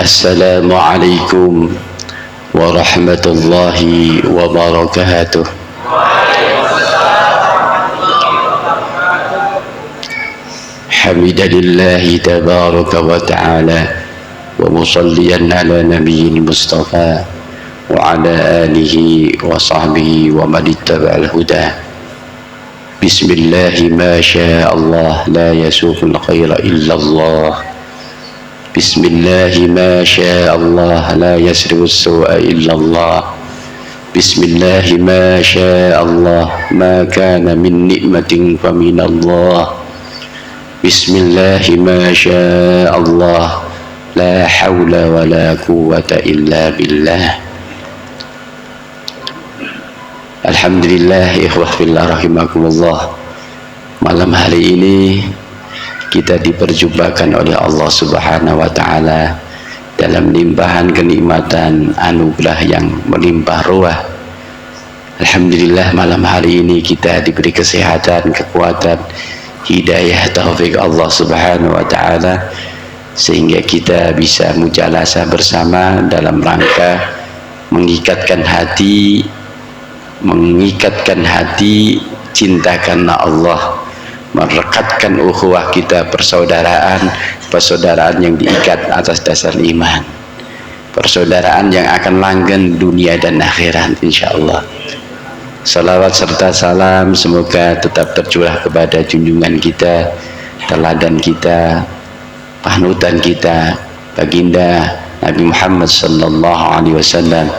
السلام عليكم ورحمة الله وبركاته. حمد لله تبارك وتعالى ومصليا على نبي المصطفى وعلى آله وصحبه ومن اتبع الهدى. بسم الله ما شاء الله لا يسوق الخير إلا الله. بسم الله ما شاء الله لا يسرع السوء إلا الله. بسم الله ما شاء الله ما كان من نعمة فمن الله. بسم الله ما شاء الله لا حول ولا قوة إلا بالله. Alhamdulillah, ikhwah fillah rahimakumullah. Malam hari ini kita diperjumpakan oleh Allah Subhanahu wa taala dalam limpahan kenikmatan anugerah yang melimpah ruah. Alhamdulillah, malam hari ini kita diberi kesehatan, kekuatan, hidayah, taufik Allah Subhanahu wa taala sehingga kita bisa mujalasah bersama dalam rangka mengikatkan hati cinta karena Allah, merekatkan ukhuwah kita, persaudaraan yang diikat atas dasar iman, persaudaraan yang akan langgeng dunia dan akhirat insyaallah. Salawat serta salam semoga tetap tercurah kepada junjungan kita, teladan kita, panutan kita, baginda Nabi Muhammad sallallahu alaihi wasallam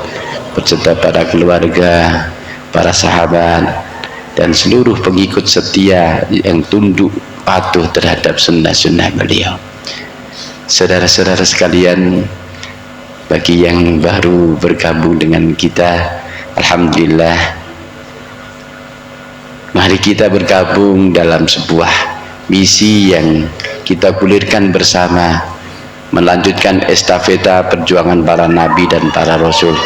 beserta para keluarga, para sahabat dan seluruh pengikut setia yang tunduk patuh terhadap sunnah-sunnah beliau. Saudara-saudara sekalian, bagi yang baru bergabung dengan kita, alhamdulillah, mari kita bergabung dalam sebuah misi yang kita gulirkan bersama, melanjutkan estafeta perjuangan para nabi dan para rasul.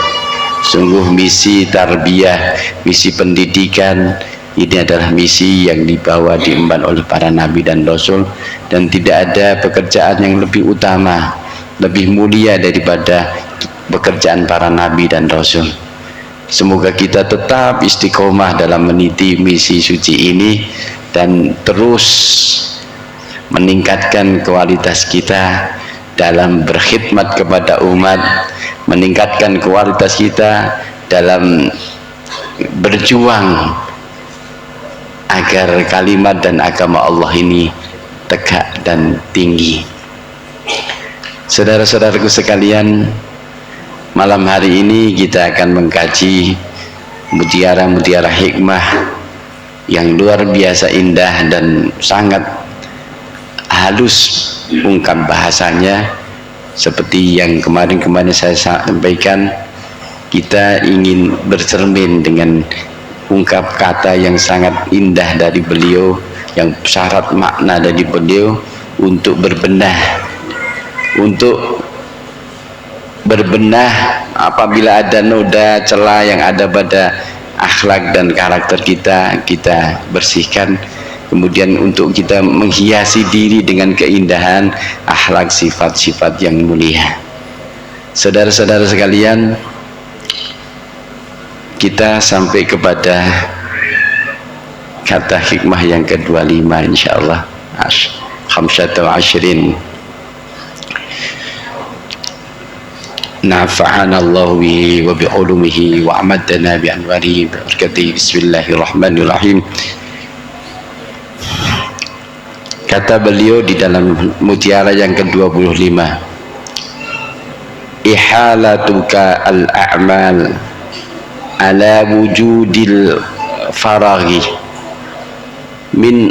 Sungguh misi tarbiyah, misi pendidikan ini adalah misi yang dibawa diemban oleh para nabi dan rasul, dan tidak ada pekerjaan yang lebih utama, lebih mulia daripada pekerjaan para nabi dan rasul. Semoga kita tetap istiqomah dalam meniti misi suci ini dan terus meningkatkan kualitas kita dalam berkhidmat kepada umat, meningkatkan kualitas kita dalam berjuang agar kalimat dan agama Allah ini tegak dan tinggi. Saudara-saudaraku sekalian, malam hari ini kita akan mengkaji mutiara-mutiara hikmah yang luar biasa indah dan sangat halus ungkap bahasanya. Seperti yang kemarin saya sampaikan, kita ingin bercermin dengan ungkap kata yang sangat indah dari beliau, yang syarat makna dari beliau untuk berbenah apabila ada noda celah yang ada pada akhlak dan karakter kita bersihkan, kemudian untuk kita menghiasi diri dengan keindahan akhlak, sifat-sifat yang mulia. Saudara-saudara sekalian, kita sampai kepada kata hikmah yang ke-25 insyaallah. Khamsatu ashrin. Nafa'ana Allah bihi wa bi'ulumihi wa amadana bi anwarihi bi barakatihi. Bismillahirrahmanirrahim. Kata beliau di dalam mutiara yang ke-25, ihalatuka al-a'mal ala wujudil faraghi min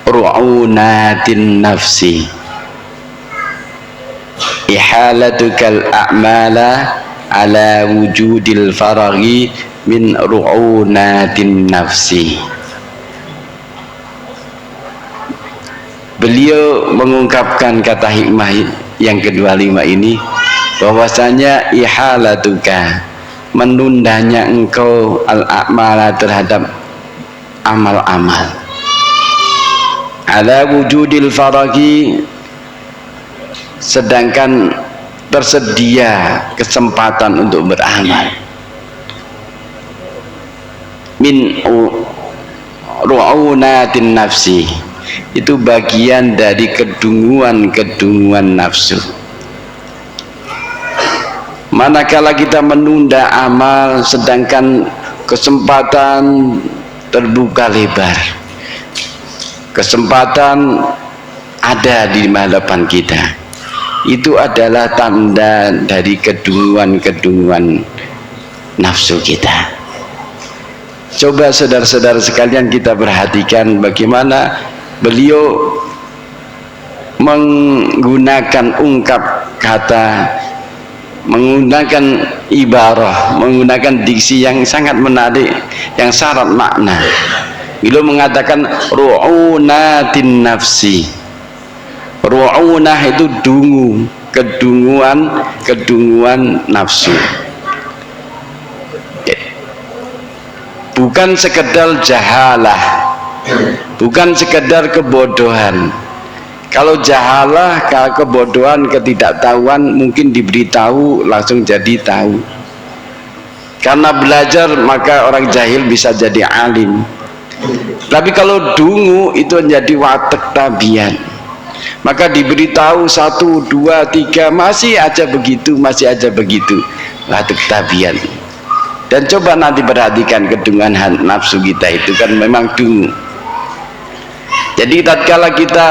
ru'unatin nafsi. Ihalatuka al-a'mala ala wujudil faraghi min ru'unatin nafsi. Beliau mengungkapkan kata hikmah yang ke-25 ini, bahwasanya ihalatuka, menundanya engkau al-a'mala terhadap amal-amal, ala wujudil faraghi, sedangkan tersedia kesempatan untuk beramal. Min ru'unatin nafsi, itu bagian dari kedunguan-kedunguan nafsu. Manakala kita menunda amal sedangkan kesempatan terbuka lebar, kesempatan ada di hadapan kita, itu adalah tanda dari kedunguan-kedunguan nafsu kita. Coba saudara-saudara sekalian kita perhatikan bagaimana beliau menggunakan ungkap kata, menggunakan ibarah, menggunakan diksi yang sangat menarik, yang syarat makna. Beliau mengatakan ru'unatin nafsi. Ru'unah itu dungu, kedunguan nafsu. Bukan sekedar jahalah, bukan sekedar kebodohan. Kalau jahalah, kalau kebodohan, ketidaktahuan, mungkin diberitahu langsung jadi tahu. Karena belajar maka orang jahil bisa jadi alim. Tapi kalau dungu itu menjadi watek tabian. Maka diberitahu 1, 2, 3 masih aja begitu, masih aja begitu, watek tabian. Dan coba nanti perhatikan kedunguan nafsu kita itu kan memang dungu. Jadi tatkala kita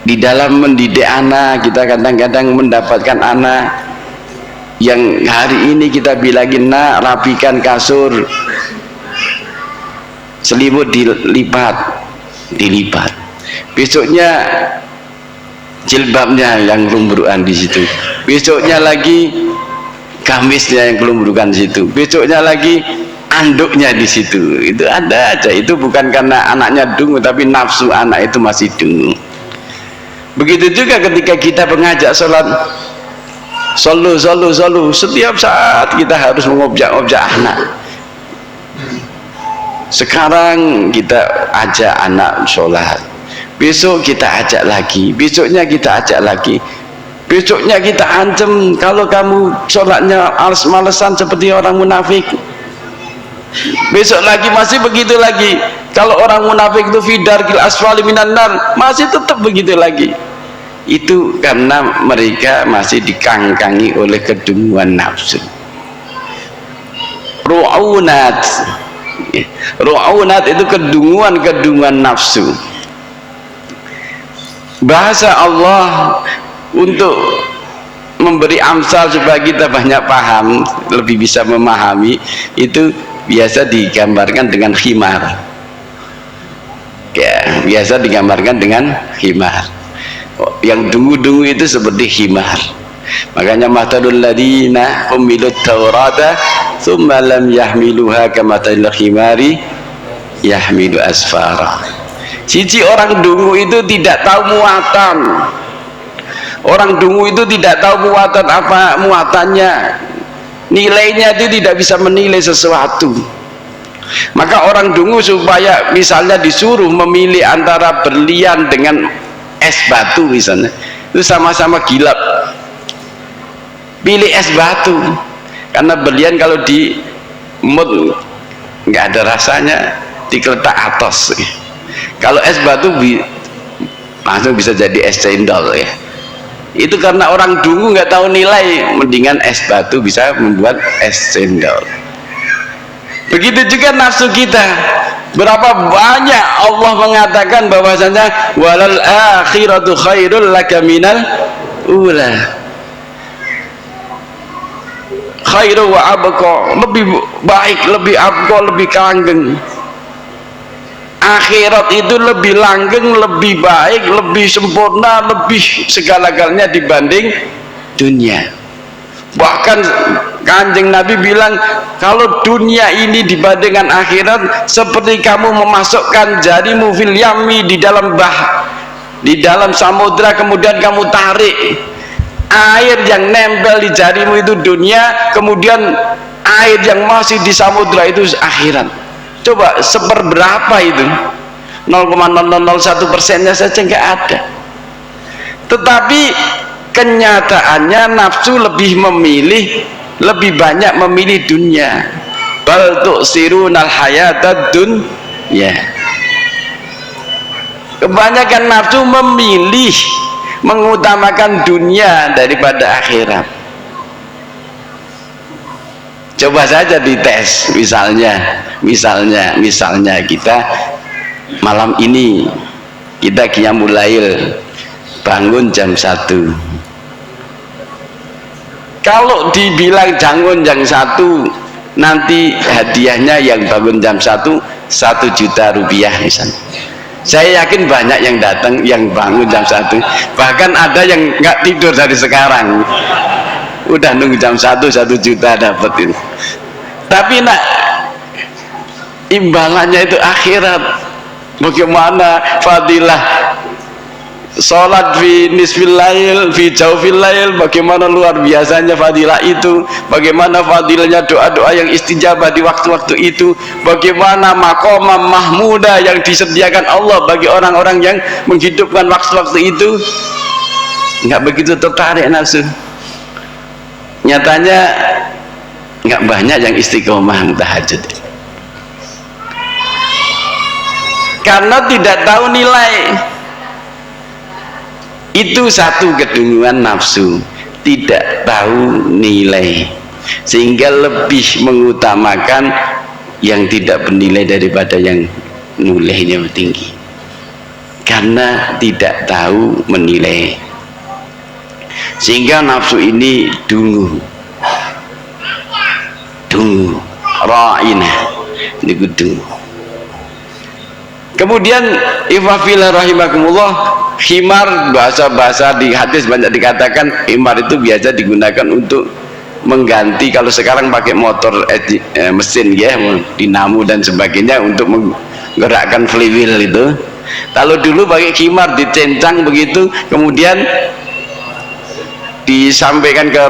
di dalam mendidik anak, kita kadang-kadang mendapatkan anak yang hari ini kita bilangin, nak rapikan kasur, selimut dilipat, besoknya jilbabnya yang lumburan di situ, besoknya lagi gamisnya yang kelumburukan di situ, besoknya lagi anduknya di situ. Itu ada aja. Itu bukan karena anaknya dungu, tapi nafsu anak itu masih dungu. Begitu juga ketika kita mengajak sholat, solu, setiap saat kita harus mengobjak-objak anak. Sekarang kita ajak anak sholat, besok kita ajak lagi, besoknya kita ajak lagi, besoknya kita ancam, kalau kamu sholatnya males-malesan seperti orang munafik. Besok lagi masih begitu lagi. Kalau orang munafik itu fidarkil asfali minan nar, masih tetap begitu lagi. Itu karena mereka masih dikangkangi oleh kedunguan nafsu. Ru'unat itu kedunguan nafsu. Bahasa Allah untuk memberi amsal supaya kita banyak paham, lebih bisa memahami, itu biasa digambarkan dengan khimar. Ya, biasa digambarkan dengan khimar. Yang dungu-dungu itu seperti khimar. Makanya matalul ladina humilut taurata thumma lam yahmiluha kamatalil khimari yahmilu asfara. Cici orang dungu itu tidak tahu muatan. Orang dungu itu tidak tahu muatan apa muatannya. Nilainya itu tidak bisa menilai sesuatu. Maka orang dungu supaya misalnya disuruh memilih antara berlian dengan es batu misalnya, itu sama-sama gilap, pilih es batu. Karena berlian kalau di mut nggak ada rasanya, dikeletak atos. Kalau es batu langsung bisa jadi es cendol ya. Itu karena orang dungu nggak tahu nilai, mendingan es batu bisa membuat es cendol. Begitu juga nafsu kita. Berapa banyak Allah mengatakan bahwasanya walal akhiratu khairul laka minal ula. Khairu wa abqa, lebih baik, lebih abqa, lebih langgeng. Akhirat itu lebih langgeng, lebih baik, lebih sempurna, lebih segala-galanya dibanding dunia. Bahkan Kanjeng Nabi bilang, kalau dunia ini dibandingkan akhirat seperti kamu memasukkan jarimu fil yami di dalam samudra, kemudian kamu tarik air yang nempel di jarimu itu dunia, kemudian air yang masih di samudra itu akhirat. Coba seperberapa itu? 0,001%-nya saja nggak ada. Tetapi kenyataannya nafsu lebih banyak memilih dunia. Bal tu'sirunal hayatad dunya. Kebanyakan nafsu mengutamakan dunia daripada akhirat. Coba saja dites, misalnya kita malam ini kita qiyamul lail, bangun jam 1. Kalau dibilang bangun jam 1, nanti hadiahnya yang bangun jam 1 1 juta rupiah misalnya. Saya yakin banyak yang datang yang bangun jam 1, bahkan ada yang nggak tidur dari sekarang, udah nunggu jam 1 juta dapetin. Tapi nak, imbalannya itu akhirat. Bagaimana fadilah sholat fi nisfil lail, fi jawfil lail, bagaimana luar biasanya fadilah itu, bagaimana fadilahnya doa-doa yang istijabah di waktu-waktu itu, bagaimana maqamah mahmudah yang disediakan Allah bagi orang-orang yang menghidupkan waktu-waktu itu. Nggak begitu tertarik nafsu. Nyatanya nggak banyak yang istiqomah tahajud, karena tidak tahu nilai. Itu satu kedunguan nafsu, tidak tahu nilai, sehingga lebih mengutamakan yang tidak bernilai daripada yang nilainya tinggi, karena tidak tahu menilai. Sehingga nafsu ini dungu ra'ina, ini dungu. Kemudian ifafillah rahimakumullah, khimar, bahasa-bahasa di hadis banyak dikatakan khimar itu biasa digunakan untuk mengganti, kalau sekarang pakai motor mesin ya, dinamo dan sebagainya untuk menggerakkan flywheel itu. Kalau dulu pakai khimar, dicencang begitu, kemudian disampaikan ke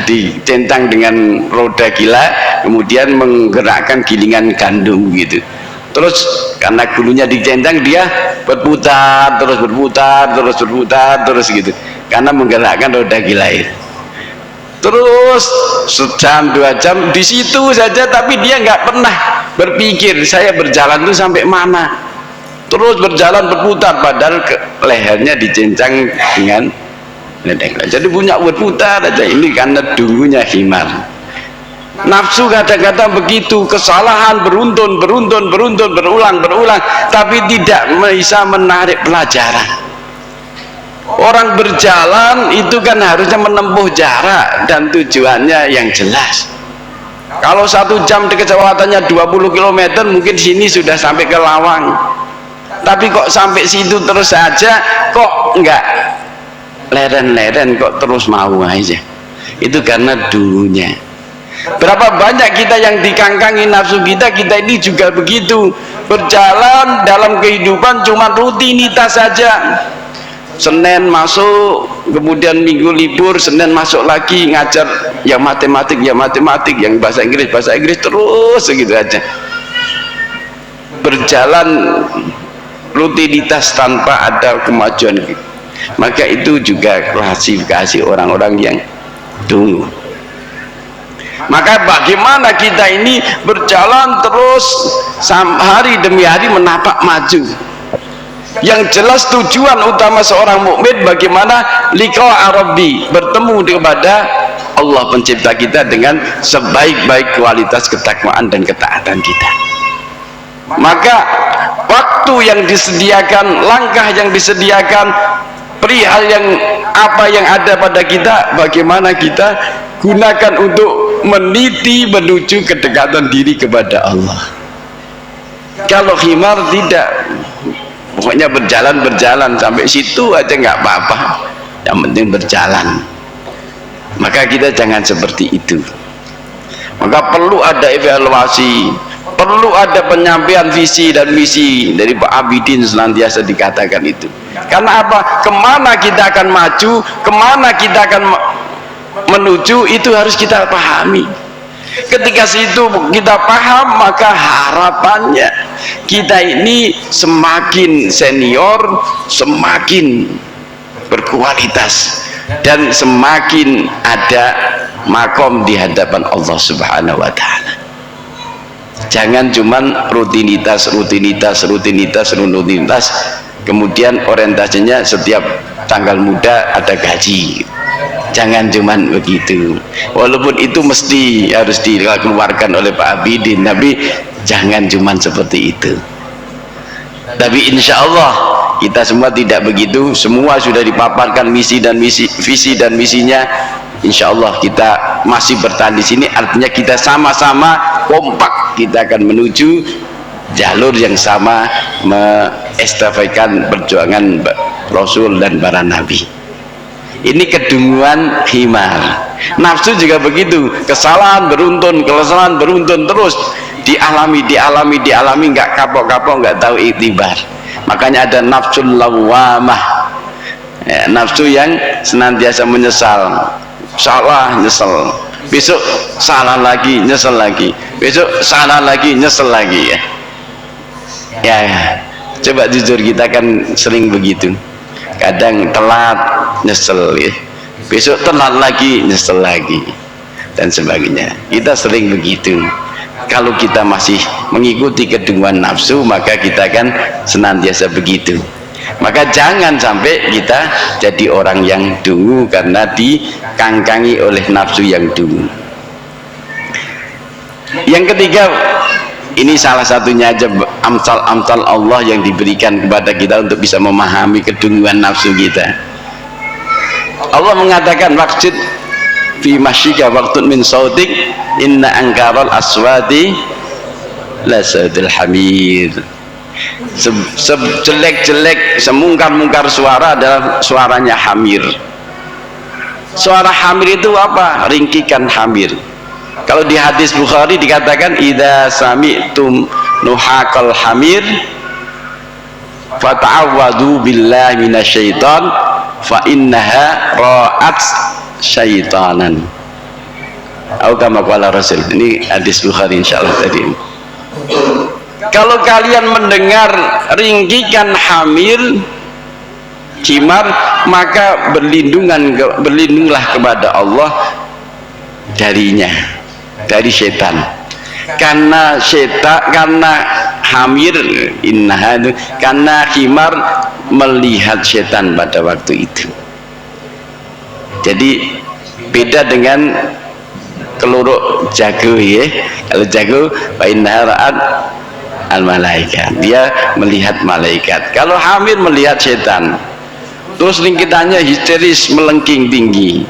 dicencang dengan roda gila, kemudian menggerakkan gilingan gandum gitu. Terus karena gulunya dicencang, dia berputar terus gitu, karena menggerakkan roda gila itu. Terus sejam 2 jam di situ saja, tapi dia nggak pernah berpikir saya berjalan itu sampai mana. Terus berjalan berputar, padahal lehernya dicencang dengan ledeng. Jadi punya berputar aja. Ini karena dungunya khimar. Nafsu kadang-kadang begitu, kesalahan beruntun berulang, tapi tidak bisa menarik pelajaran. Orang berjalan itu kan harusnya menempuh jarak dan tujuannya yang jelas. Kalau 1 jam kecepatannya 20 km, mungkin sini sudah sampai ke Lawang, tapi kok sampai situ terus saja, kok enggak leren-leren, kok terus mau aja. Itu karena dulunya. Berapa banyak kita yang dikangkangi nafsu kita ini juga begitu, berjalan dalam kehidupan cuma rutinitas saja. Senin masuk, kemudian Minggu libur, Senin masuk lagi ngajar yang matematik, yang bahasa Inggris terus segitu aja. Berjalan rutinitas tanpa ada kemajuan. Maka itu juga klasifikasi orang-orang yang dungu. Maka bagaimana kita ini berjalan terus hari demi hari menapak maju. Yang jelas tujuan utama seorang mukmin bagaimana liqa Rabbi, bertemu kepada Allah pencipta kita dengan sebaik-baik kualitas ketakwaan dan ketaatan kita. Maka waktu yang disediakan, langkah yang disediakan, perihal yang apa yang ada pada kita, bagaimana kita gunakan untuk meniti menuju kedekatan diri kepada Allah. Kalau khimar tidak, pokoknya berjalan sampai situ aja nggak apa-apa, yang penting berjalan. Maka kita jangan seperti itu. Maka perlu ada evaluasi, perlu ada penyampaian visi dan misi dari Pak Abidin, senantiasa dikatakan itu. Karena apa? Kemana kita akan maju, kemana kita akan menuju, itu harus kita pahami. Ketika situ kita paham, maka harapannya kita ini semakin senior, semakin berkualitas, dan semakin ada makom di hadapan Allah Subhanahu wa Ta'ala. Jangan cuman rutinitas, kemudian orientasinya setiap tanggal muda ada gaji. Jangan cuman begitu, walaupun itu mesti harus dikeluarkan oleh Pak Abidin, tapi jangan cuman seperti itu. Tapi insya Allah kita semua tidak begitu, semua sudah dipaparkan visi dan misinya. Insya Allah kita masih bertahan di sini, artinya kita sama-sama kompak, kita akan menuju jalur yang sama, mengestafetkan perjuangan Rasul dan para Nabi. Ini kedunguan himar. Nafsu juga begitu, kesalahan beruntun terus dialami, nggak kapok, nggak tahu iktibar. Makanya ada nafsul lawamah, ya, nafsu yang senantiasa menyesal, salah nyesel, besok salah lagi nyesel lagi, besok salah lagi nyesel lagi, ya. Coba jujur, kita kan sering begitu, kadang telat nyesel, ya. Besok telat lagi nyesel lagi, dan sebagainya. Kita sering begitu. Kalau kita masih mengikuti kedunguan nafsu, maka kita akan senantiasa begitu. Maka jangan sampai kita jadi orang yang dungu karena dikangkangi oleh nafsu yang dungu. Yang ketiga, ini salah satunya aja, amsal Allah yang diberikan kepada kita untuk bisa memahami kedunguan nafsu kita. Allah mengatakan, waqsid fi masyika waqtun min sautik inna angkaral aswati la sautil hamir. Sejelek-jelek, semungkar-mungkar suara adalah suaranya hamir. Suara hamir itu apa? Ringkikan hamir. Kalau di hadis Bukhari dikatakan, idza sami'tum nuhaqal hamir fata'awwadu billahi minasyaiton fa innaha ra'at syaitanan. Atau kama qala Rasul. Ini hadis Bukhari insyaallah tadi. Kalau kalian mendengar ringkikan hamir, himar, maka berlindunglah kepada Allah darinya, dari setan. Karena hamir, karena himar melihat setan pada waktu itu. Jadi beda dengan keluruk jago, ya. Kalau jago fa innaha ra'at al malaikat, dia melihat malaikat. Kalau hamir melihat setan, terus ringkitannya histeris, melengking tinggi.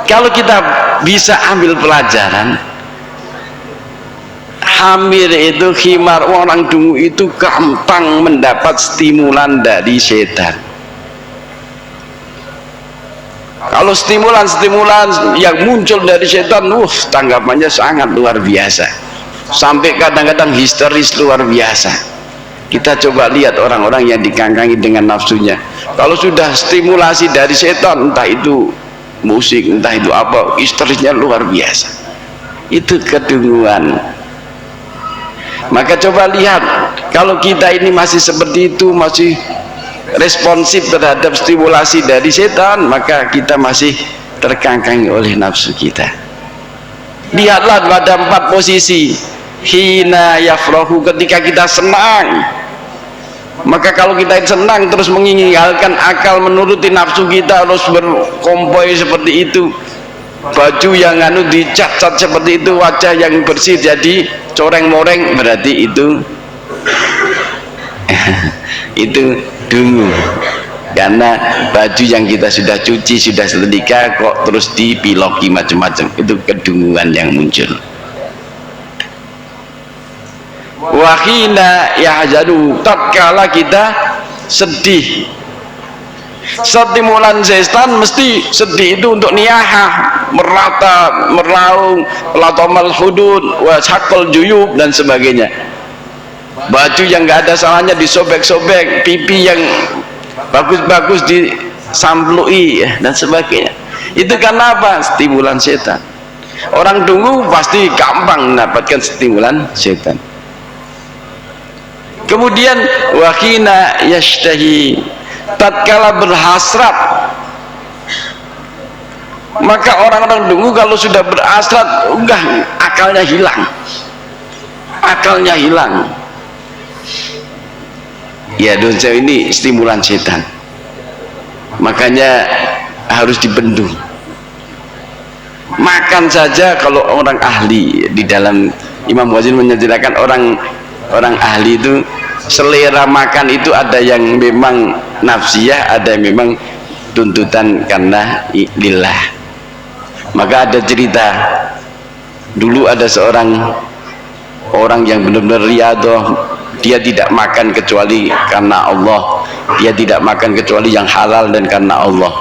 Kalau kita bisa ambil pelajaran, hamir itu, himar, orang dungu itu gampang mendapat stimulan dari setan. Kalau stimulan yang muncul dari setan, tanggapannya sangat luar biasa, sampai kadang-kadang histeris luar biasa. Kita coba lihat orang-orang yang dikangkangi dengan nafsunya, kalau sudah stimulasi dari setan, entah itu musik, entah itu apa, histerisnya luar biasa. Itu kedunguan. Maka coba lihat, kalau kita ini masih seperti itu, masih responsif terhadap stimulasi dari setan, maka kita masih terkangkangi oleh nafsu kita. Lihatlah pada 4 posisi. Hina yafrahu, ketika kita senang, maka kalau kita senang terus meninggalkan akal, menuruti nafsu kita, harus berkompoi seperti itu, baju yang dicat-cat seperti itu, wajah yang bersih jadi coreng-moreng, berarti itu itu dungu. Karena baju yang kita sudah cuci, sudah setrika, kok terus dipiloki macam-macam, itu kedunguan yang muncul. Wahina yahzanu, tatkala kita sedih, stimulan setan mesti sedih itu untuk niyahah, merata, meraung, latomal hudud, wasakol juyub, dan sebagainya. Baju yang nggak ada salahnya disobek-sobek, pipi yang bagus-bagus disamplui, dan sebagainya. Itu karena apa? Stimulan setan. Orang dungu pasti gampang mendapatkan stimulan setan. Kemudian wahina yashtahi, tatkala berhasrat, maka orang-orang dulu kalau sudah berhasrat udah akalnya hilang. Ya, dosa ini stimulan setan, makanya harus dibendung. Makan saja kalau orang ahli, di dalam Imam Ghazali menjelaskan orang ahli itu selera makan itu ada yang memang nafsiyah, ada yang memang tuntutan karena lillah. Maka ada cerita dulu, ada seorang orang yang benar-benar riyadhah, dia tidak makan kecuali karena Allah, dia tidak makan kecuali yang halal dan karena Allah,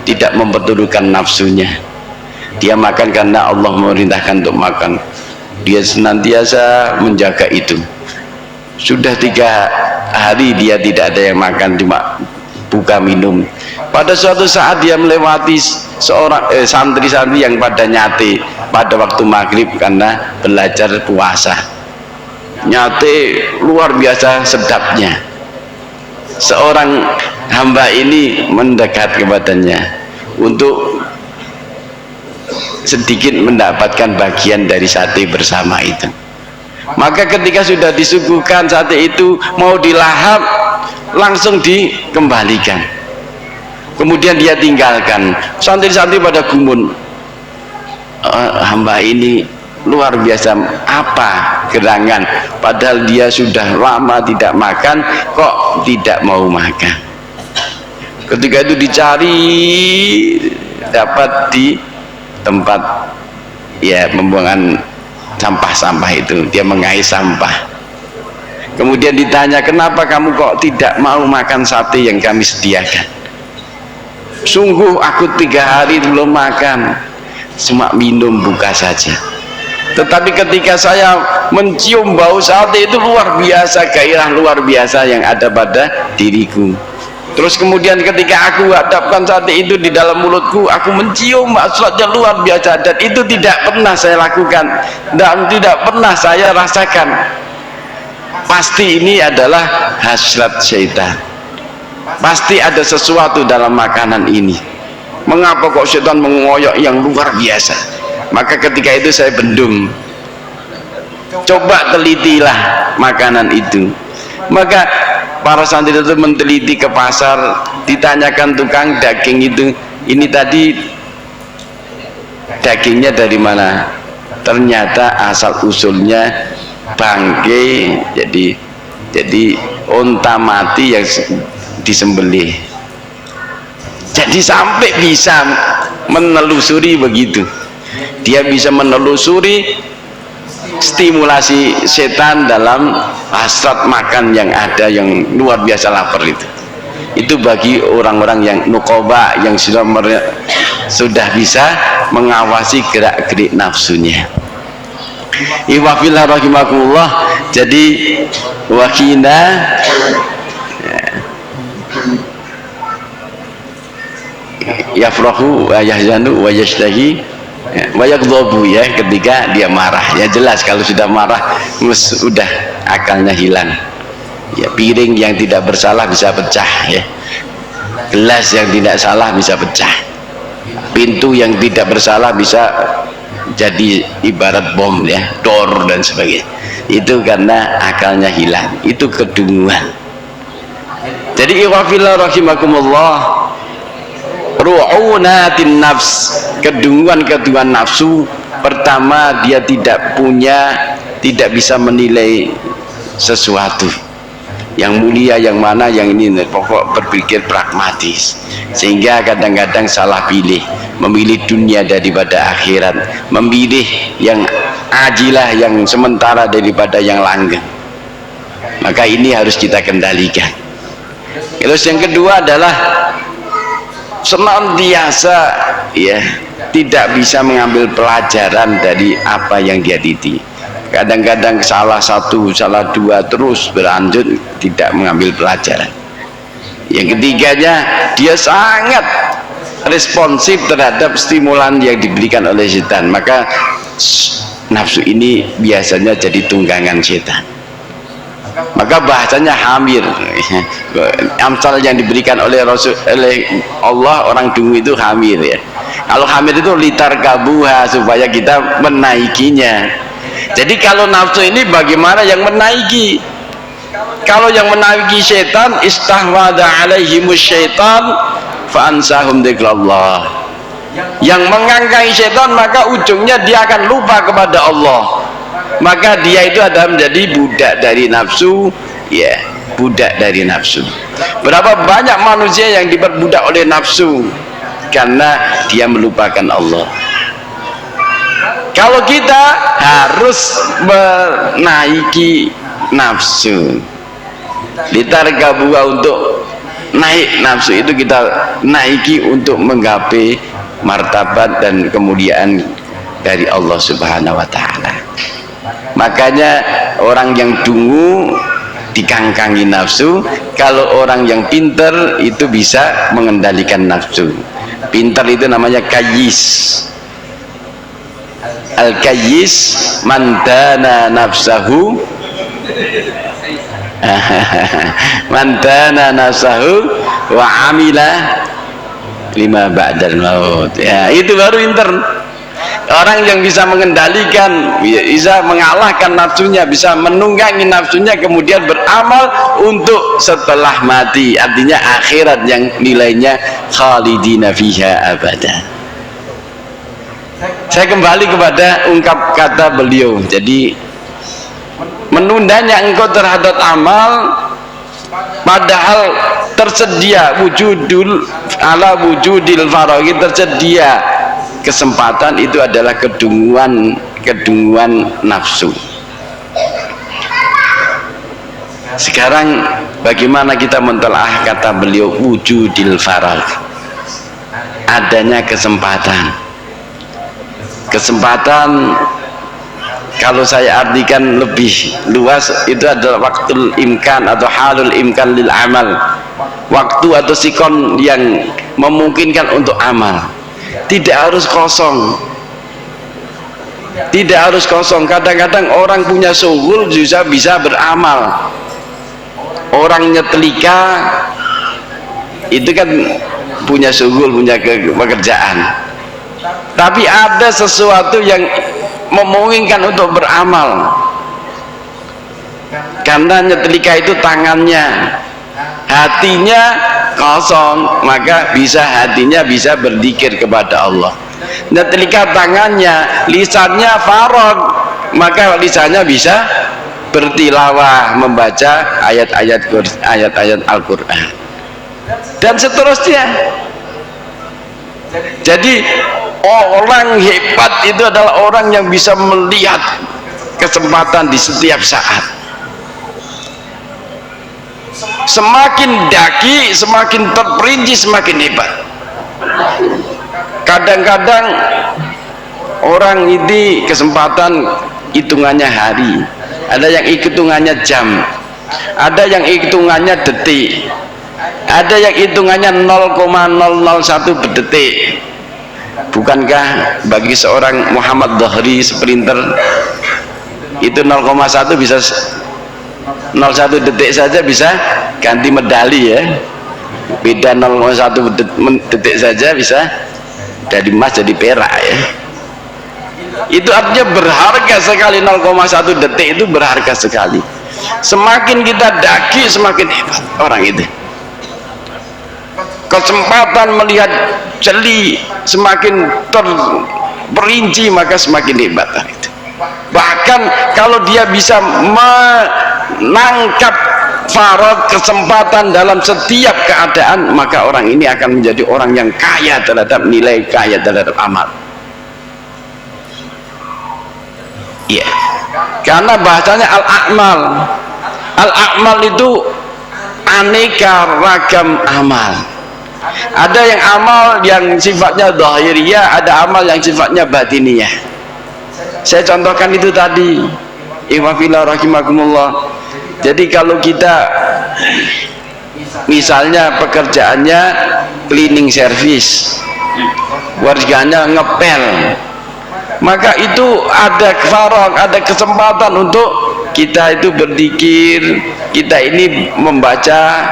tidak memperturutkan nafsunya. Dia makan karena Allah memerintahkan untuk makan, dia senantiasa menjaga itu. Sudah 3 hari dia tidak ada yang makan, cuma buka minum. Pada suatu saat dia melewati seorang santri-santri yang pada nyate pada waktu maghrib karena belajar puasa. Nyate luar biasa sedapnya. Seorang hamba ini mendekat kepadanya untuk sedikit mendapatkan bagian dari sate bersama itu. Maka ketika sudah disuguhkan sate itu mau dilahap, langsung dikembalikan, kemudian dia tinggalkan. Santri-santri pada gumun, hamba ini luar biasa, apa gerangan, padahal dia sudah lama tidak makan kok tidak mau makan. Ketika itu dicari, dapat di tempat ya pembuangan sampah-sampah itu, dia mengais sampah. Kemudian ditanya, kenapa kamu kok tidak mau makan sate yang kami sediakan? Sungguh aku 3 hari belum makan, cuma minum buka saja. Tetapi ketika saya mencium bau sate itu luar biasa, gairah luar biasa yang ada pada diriku. Terus kemudian ketika aku hadapkan sate itu di dalam mulutku, aku mencium hasratnya luar biasa, dan itu tidak pernah saya lakukan dan tidak pernah saya rasakan. Pasti ini adalah hasrat syaitan, pasti ada sesuatu dalam makanan ini. Mengapa kok syaitan mengoyok yang luar biasa? Maka ketika itu saya bendung, coba telitilah makanan itu. Maka para santri itu meneliti ke pasar, ditanyakan tukang daging itu, ini tadi dagingnya dari mana? Ternyata asal usulnya bangke, jadi unta mati yang disembelih. Jadi sampai bisa menelusuri begitu, dia bisa menelusuri stimulasi setan dalam hasrat makan yang ada, yang luar biasa lapar itu. Itu bagi orang-orang yang nukoba, yang sudah bisa mengawasi gerak-gerik nafsunya. Iwafillah rahimakumullah. Jadi wakina yafrahu wa yahzanu wa yashtahi wa yaghdabu, ya, ketika dia marah. Ya jelas kalau sudah marah sudah akalnya hilang. Ya, piring yang tidak bersalah bisa pecah, ya, gelas yang tidak salah bisa pecah, pintu yang tidak bersalah bisa jadi ibarat bom, ya, dor dan sebagainya. Itu karena akalnya hilang, itu kedunguan. Jadi ikhwafillah rahimakumullah, ru'unatin nafs, kedunguan-kedunguan nafsu. Pertama, dia tidak bisa menilai sesuatu yang mulia yang mana, yang ini, pokok berpikir pragmatis, sehingga kadang-kadang salah pilih, memilih dunia daripada akhirat, memilih yang ajilah, yang sementara daripada yang langgeng. Maka ini harus kita kendalikan. Terus yang kedua adalah senantiasa, ya, tidak bisa mengambil pelajaran dari apa yang dia titi. Kadang-kadang salah satu, salah dua, terus berlanjut tidak mengambil pelajaran. Yang ketiganya, dia sangat responsif terhadap stimulan yang diberikan oleh setan. Maka nafsu ini biasanya jadi tunggangan setan. maka bahasanya hamir. Amsal yang diberikan oleh Rasul, oleh Allah, orang dungu itu hamir ya. Kalau hamir itu litar kabuha, supaya kita menaikinya. Jadi kalau nafsu ini bagaimana yang menaiki? Kalau yang menaiki syaitan, istahwada alaihimus syaitan fa'ansahum dzikrallah. Yang mengangkangi syaitan, maka ujungnya dia akan lupa kepada Allah, maka dia itu adalah menjadi budak dari nafsu ya, budak dari nafsu. Berapa banyak manusia yang diperbudak oleh nafsu karena dia melupakan Allah. Kalau kita harus menaiki nafsu, litarkabuha, untuk naik nafsu itu kita naiki untuk menggapai martabat dan kemuliaan dari Allah Subhanahu wa taala. Makanya orang yang dungu dikangkangi nafsu. Kalau orang yang pinter itu bisa mengendalikan nafsu. Pinter itu namanya kayyis. Al-kayyis man dana nafsahu man dana nafsahu wa amila lima ba'dal maut. Ya, itu baru pinter. Orang yang bisa mengendalikan, bisa mengalahkan nafsunya, bisa menunggangi nafsunya, kemudian beramal untuk setelah mati, artinya akhirat yang nilainya khalidina fiha abada. Saya kembali kepada ungkap kata beliau. Jadi menundanya engkau terhadap amal, padahal tersedia wujudul ala wujudil faraghi, tersedia kesempatan, itu adalah kedunguan nafsu. Sekarang bagaimana kita mentelaah kata beliau wujudil faragh, adanya kesempatan. Kesempatan kalau saya artikan lebih luas itu adalah waktul imkan atau halul imkan lil amal, waktu atau sikon yang memungkinkan untuk amal. Tidak harus kosong, tidak harus kosong. Kadang-kadang orang punya suhul juga bisa beramal. Orang nyetelika itu kan punya suhul, punya pekerjaan, tapi ada sesuatu yang memungkinkan untuk beramal. Karena nyetelika itu tangannya, hatinya kosong, maka hatinya bisa berzikir kepada Allah. Nyetelika tangannya, lisannya faragh, maka lisannya bisa bertilawah, membaca ayat-ayat Al-Quran dan seterusnya. Jadi orang hebat itu adalah orang yang bisa melihat kesempatan di setiap saat. Semakin daki, semakin terperinci, semakin hebat. Kadang-kadang orang ini kesempatan hitungannya hari, ada yang hitungannya jam, ada yang hitungannya detik, ada yang hitungannya 0,001 detik. Bukankah bagi seorang Muhammad Dhahri sprinter itu 0,1 bisa 0,1 detik saja bisa ganti medali ya. Beda 0,1 detik saja bisa dari emas jadi perak ya. Itu artinya berharga sekali. 0,1 detik itu berharga sekali. Semakin kita daki, semakin hebat orang itu. Kesempatan melihat jeli semakin terperinci, maka semakin hebat itu. Bahkan kalau dia bisa menangkap faragh, kesempatan dalam setiap keadaan, maka orang ini akan menjadi orang yang kaya terhadap nilai, kaya terhadap amal. Iya, karena bahasanya al-a'mal. Al-a'mal itu aneka ragam amal. Ada yang amal yang sifatnya zahiriyah, ada amal yang sifatnya batiniyah. Saya contohkan itu tadi, ikhwafillah rahimakumullah. Jadi kalau kita misalnya pekerjaannya cleaning service, warganya ngepel, maka itu ada faragh, ada kesempatan untuk kita itu berzikir, kita ini membaca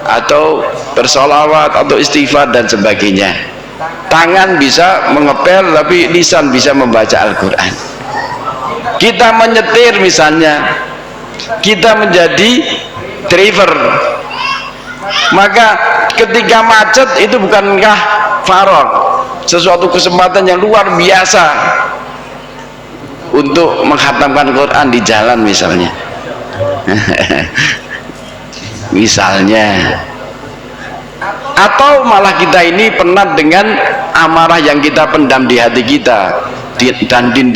atau bersolawat atau istighfar dan sebagainya. Tangan bisa mengepel tapi lisan bisa membaca Al-Quran. Kita menyetir misalnya, kita menjadi driver, maka ketika macet itu bukankah faragh, sesuatu kesempatan yang luar biasa untuk menghatamkan Quran di jalan misalnya. Misalnya, atau malah kita ini penat dengan amarah yang kita pendam di hati kita, dandin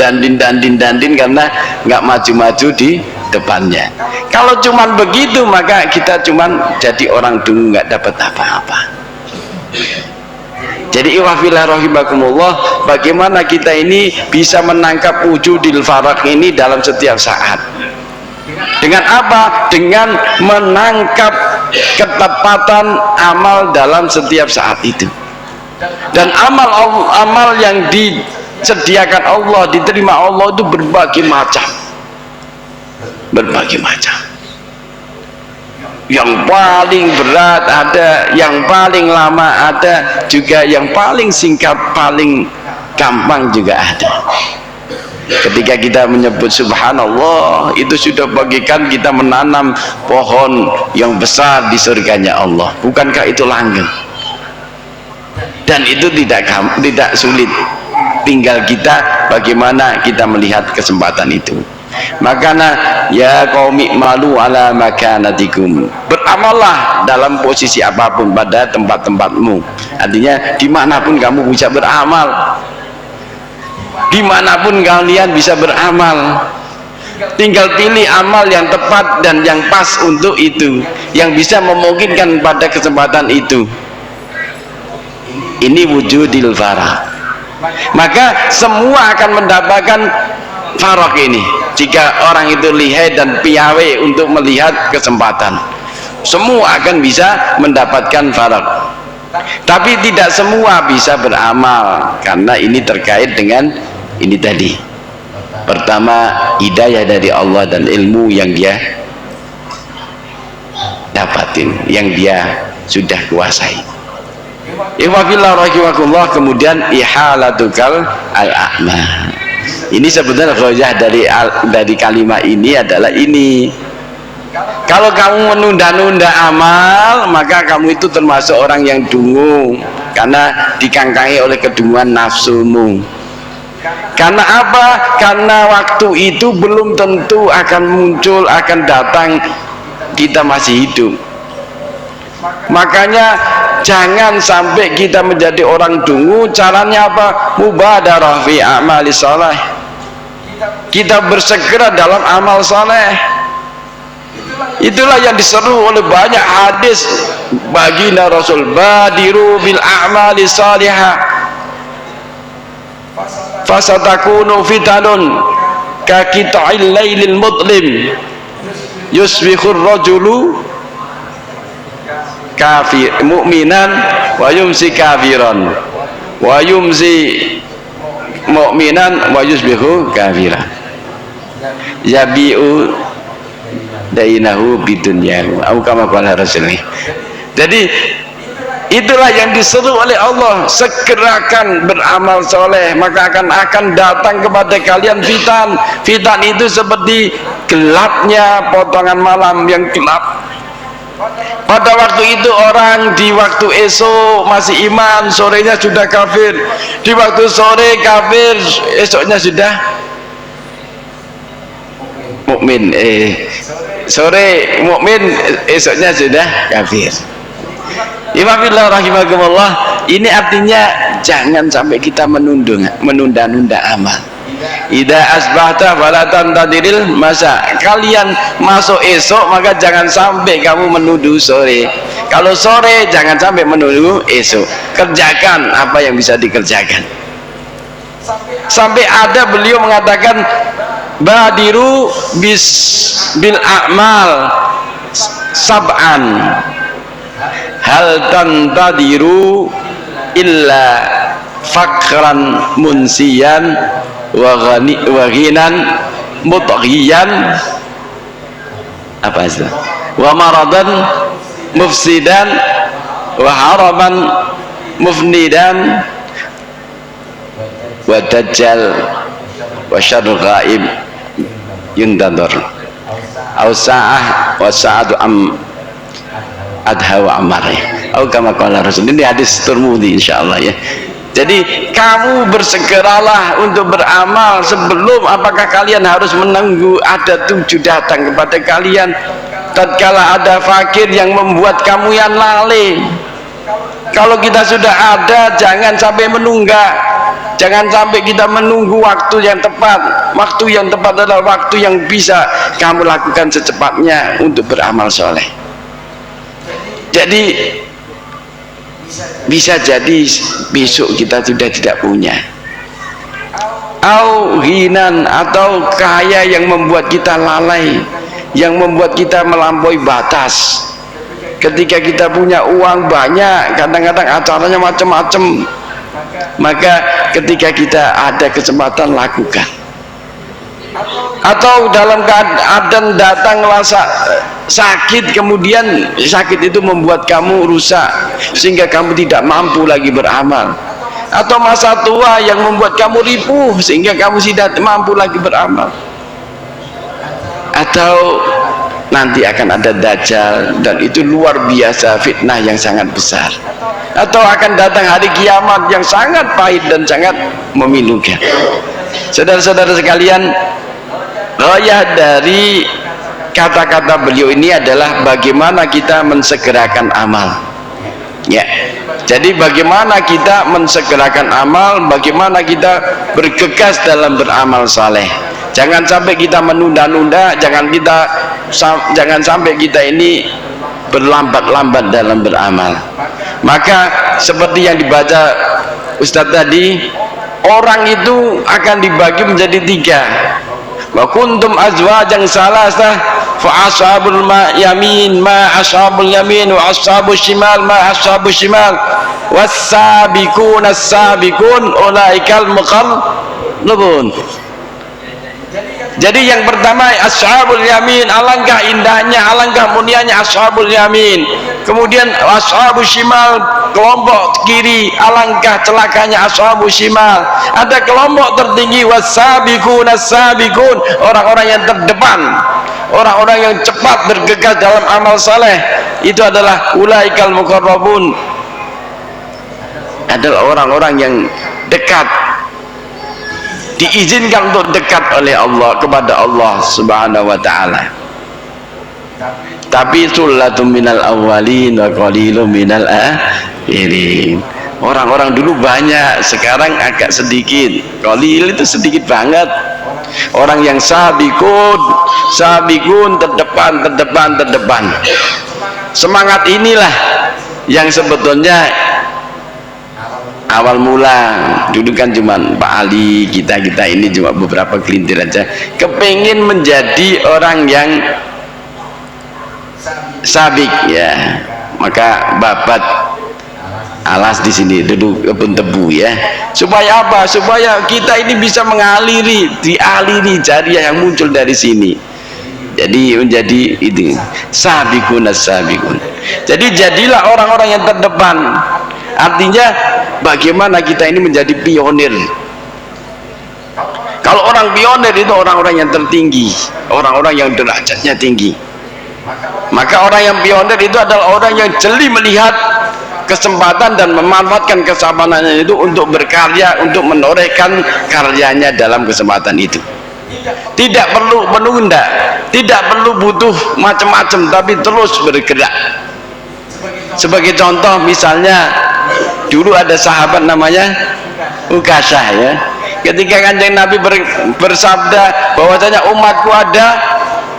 karena nggak maju-maju di depannya. Kalau cuman begitu maka kita cuman jadi orang dungu, nggak dapat apa-apa. Jadi iwafillah rahimakumullah, bagaimana kita ini bisa menangkap wujudil faragh ini dalam setiap saat. Dengan apa? Dengan menangkap ketepatan amal dalam setiap saat itu. Dan amal yang disediakan Allah, diterima Allah itu berbagai macam. Berbagai macam. Yang paling berat ada, yang paling lama ada, juga yang paling singkat, paling gampang juga ada. Ketika kita menyebut subhanallah, itu sudah bagikan kita menanam pohon yang besar di surganya Allah. Bukankah itu langgeng? Dan itu tidak sulit, tinggal kita bagaimana kita melihat kesempatan itu. Makanya ya qaumi malu ala makanatikum, beramallah dalam posisi apapun pada tempat-tempatmu. Artinya dimanapun kamu bisa beramal, dimanapun kalian bisa beramal, tinggal pilih amal yang tepat dan yang pas untuk itu, yang bisa memungkinkan pada kesempatan itu. Ini wujudil faragh. Maka semua akan mendapatkan faragh ini jika orang itu lihai dan piawai untuk melihat kesempatan. Semua akan bisa mendapatkan faragh, tapi tidak semua bisa beramal, karena ini terkait dengan ini tadi. Pertama, hidayah dari Allah dan ilmu yang dia dapatin, yang dia sudah kuasai. Iwafillah rahimakumullah. Kemudian ihalatukal al-a'ma. Ini sebenarnya ghayah dari kalimat ini adalah ini. Kalau kamu menunda-nunda amal, maka kamu itu termasuk orang yang dungu, karena dikangkangi oleh kedunguan nafsumu. Karena apa? Karena waktu itu belum tentu akan muncul, akan datang, kita masih hidup. Makanya jangan sampai kita menjadi orang dungu. Caranya apa? Mubadarah fi amali saleh. Kita bersegera dalam amal saleh. Itulah yang diseru oleh banyak hadis baginda Rasul, badiru bil a'mali salihah fasatakunu fitanun ka qita'il lailil mudlim yusbihur rajulu kafir mu'minan wa yumsi kafiran wa yumsi mu'minan wa yusbihu kafiran yabi'u dainahu bidunyahu au kama qala Rasulullah. Jadi itulah yang diseru oleh Allah, segerakan beramal soleh, maka akan datang kepada kalian fitan. Fitan itu seperti gelapnya potongan malam yang gelap. Pada waktu itu orang di waktu esok masih iman, sorenya sudah kafir. Di waktu sore kafir, esoknya sudah mukmin. Sore mukmin, esoknya sudah kafir. Iwafillah rahimakumullah. Ini artinya jangan sampai kita menunda-nunda amal. Idza asbahta fala tantadiril masa. Kalian masuk esok, maka jangan sampai kamu menuju sore. Kalau sore jangan sampai menuju esok. Kerjakan apa yang bisa dikerjakan. Sampai ada beliau mengatakan badiru bil a'mal sab'an hal tantadiru illa fakran munsiyan wa ghinan mutghiyan apa itu? Wa maradan mufsidan wa haraman mufnidan wa dajjal wa syarrul ghaib yuntadhar au sa'ah wa sa'atu adha wa amar, atau kama qala Rasul. Ini hadis Tirmidzi insyaallah ya. Jadi kamu bersegeralah untuk beramal sebelum apakah kalian harus menunggu ada 7 datang kepada kalian tatkala ada fakir yang membuat kamu yang lalai. Kalau kita sudah ada, jangan sampai menunggak, jangan sampai kita menunggu waktu yang tepat. Waktu yang tepat adalah waktu yang bisa kamu lakukan secepatnya untuk beramal soleh. Jadi bisa jadi besok kita sudah tidak punya, au ghinan, atau kaya yang membuat kita lalai, yang membuat kita melampaui batas. Ketika kita punya uang banyak, kadang-kadang acaranya macam-macam, maka ketika kita ada kesempatan lakukan. Atau dalam keadaan datang rasa sakit, kemudian sakit itu membuat kamu rusak sehingga kamu tidak mampu lagi beramal. Atau masa tua yang membuat kamu ripuh sehingga kamu tidak mampu lagi beramal. Atau nanti akan ada dajjal, dan itu luar biasa fitnah yang sangat besar. Atau akan datang hari kiamat yang sangat pahit dan sangat memilukan. Saudara-saudara sekalian, gayah dari kata-kata beliau ini adalah bagaimana kita mensegerakan amal ya. Jadi bagaimana kita mensegerakan amal, bagaimana kita bergegas dalam beramal saleh. Jangan sampai kita menunda-nunda, jangan sampai kita ini berlambat-lambat dalam beramal. Maka seperti yang dibaca Ustadz tadi, orang itu akan dibagi menjadi 3. Wa kuntum azwajan salasah fa ashabul yamin ma ashabul yamin wa ashabul shimal ma ashabul shimal was-sabiqun as-sabiqun ulaikal muqarrabun. Jadi yang pertama ashabul yamin, alangkah indahnya, alangkah mulianya ashabul yamin. Kemudian ashabul shimal, kelompok kiri, alangkah celakanya ashabul shimal. Ada kelompok tertinggi was-sabiqun as-sabiqun, orang-orang yang terdepan, orang-orang yang cepat bergegas dalam amal saleh. Itu adalah ulaikal muqarrabun, adalah orang-orang yang dekat, diizinkan untuk dekat oleh Allah kepada Allah Subhanahu wa taala. Tapi sullatun minal awwalin wa qalilun minal akhirin. Orang-orang dulu banyak, sekarang agak sedikit. Qalil itu sedikit banget. Orang yang sabiqun terdepan. Semangat inilah yang sebetulnya awal mula. Dulu kan cuma Pak Ali, kita ini cuma beberapa kelintir aja kepingin menjadi orang yang sabik ya, maka babat alas di sini duduk kebun tebu ya. Supaya apa? Supaya kita ini bisa dialiri jariah yang muncul dari sini. Jadi menjadi itu sabikun as-sabikun. Jadi jadilah orang-orang yang terdepan. Artinya bagaimana kita ini menjadi pionir. Kalau orang pionir itu orang-orang yang tertinggi, orang-orang yang derajatnya tinggi. Maka orang yang pionir itu adalah orang yang jeli melihat kesempatan dan memanfaatkan kesabarannya itu untuk berkarya, untuk menorehkan karyanya dalam kesempatan itu. Tidak perlu menunda, tidak perlu butuh macam-macam, tapi terus bergerak. Sebagai contoh misalnya, dulu ada sahabat namanya Ukasah ya. Ketika Kanjeng Nabi bersabda bahwasanya umatku ada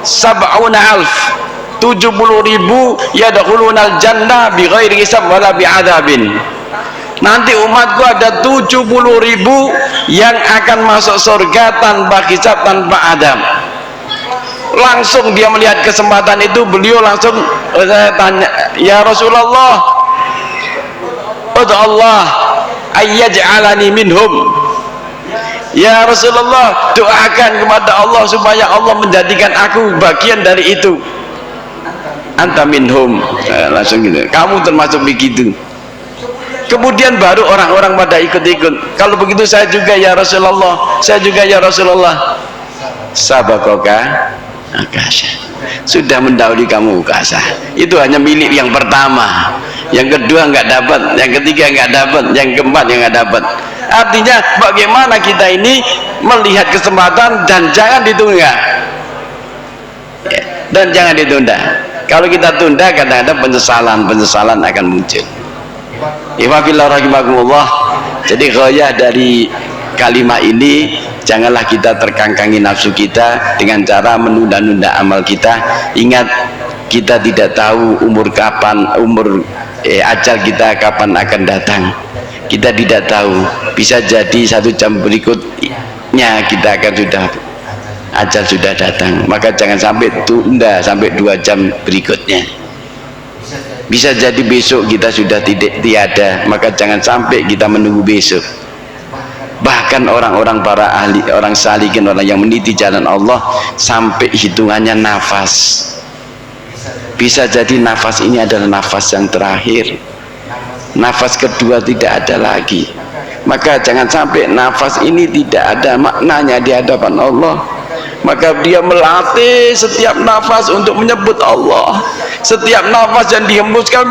70.000 yadkhulunal jannah bighairi hisab wala bi'adzabin. Nanti umatku ada 70.000 yang akan masuk surga tanpa hisab, tanpa adab. Langsung dia melihat kesempatan itu, beliau langsung tanya, ya Rasulullah, ud'u Allah ayyaj'alani minhum. Ya Rasulullah, doakan kepada Allah supaya Allah menjadikan aku bagian dari itu. anta minhum, langsung gitu, kamu termasuk begitu. Kemudian baru orang-orang pada ikut-ikut, kalau begitu saya juga ya Rasulullah, saya juga ya Rasulullah. Sabakoka Ukasha, sudah mendahului kamu Ukasha. Itu hanya milik yang pertama, yang kedua nggak dapat, yang ketiga nggak dapat, yang keempat yang nggak dapat. Artinya bagaimana kita ini melihat kesempatan dan jangan ditunda, dan jangan ditunda. Kalau kita tunda kadang-kadang penyesalan akan muncul. Ifafillah rahimakumullah. Jadi ghayah dari kalimat ini, janganlah kita terkangkangi nafsu kita dengan cara menunda-nunda amal kita. Ingat, kita tidak tahu umur ajal kita kapan akan datang. Kita tidak tahu, bisa jadi 1 jam berikutnya kita akan ajal sudah datang. Maka jangan sampai tunda sampai 2 jam berikutnya. Bisa jadi besok kita sudah tiada, maka jangan sampai kita menunggu besok. Bahkan orang-orang para ahli, orang salikin, orang yang meniti jalan Allah, sampai hitungannya nafas. Bisa jadi nafas ini adalah nafas yang terakhir, nafas kedua tidak ada lagi. Maka jangan sampai nafas ini tidak ada maknanya di hadapan Allah. Maka dia melatih setiap nafas untuk menyebut Allah. Setiap nafas yang dihembuskan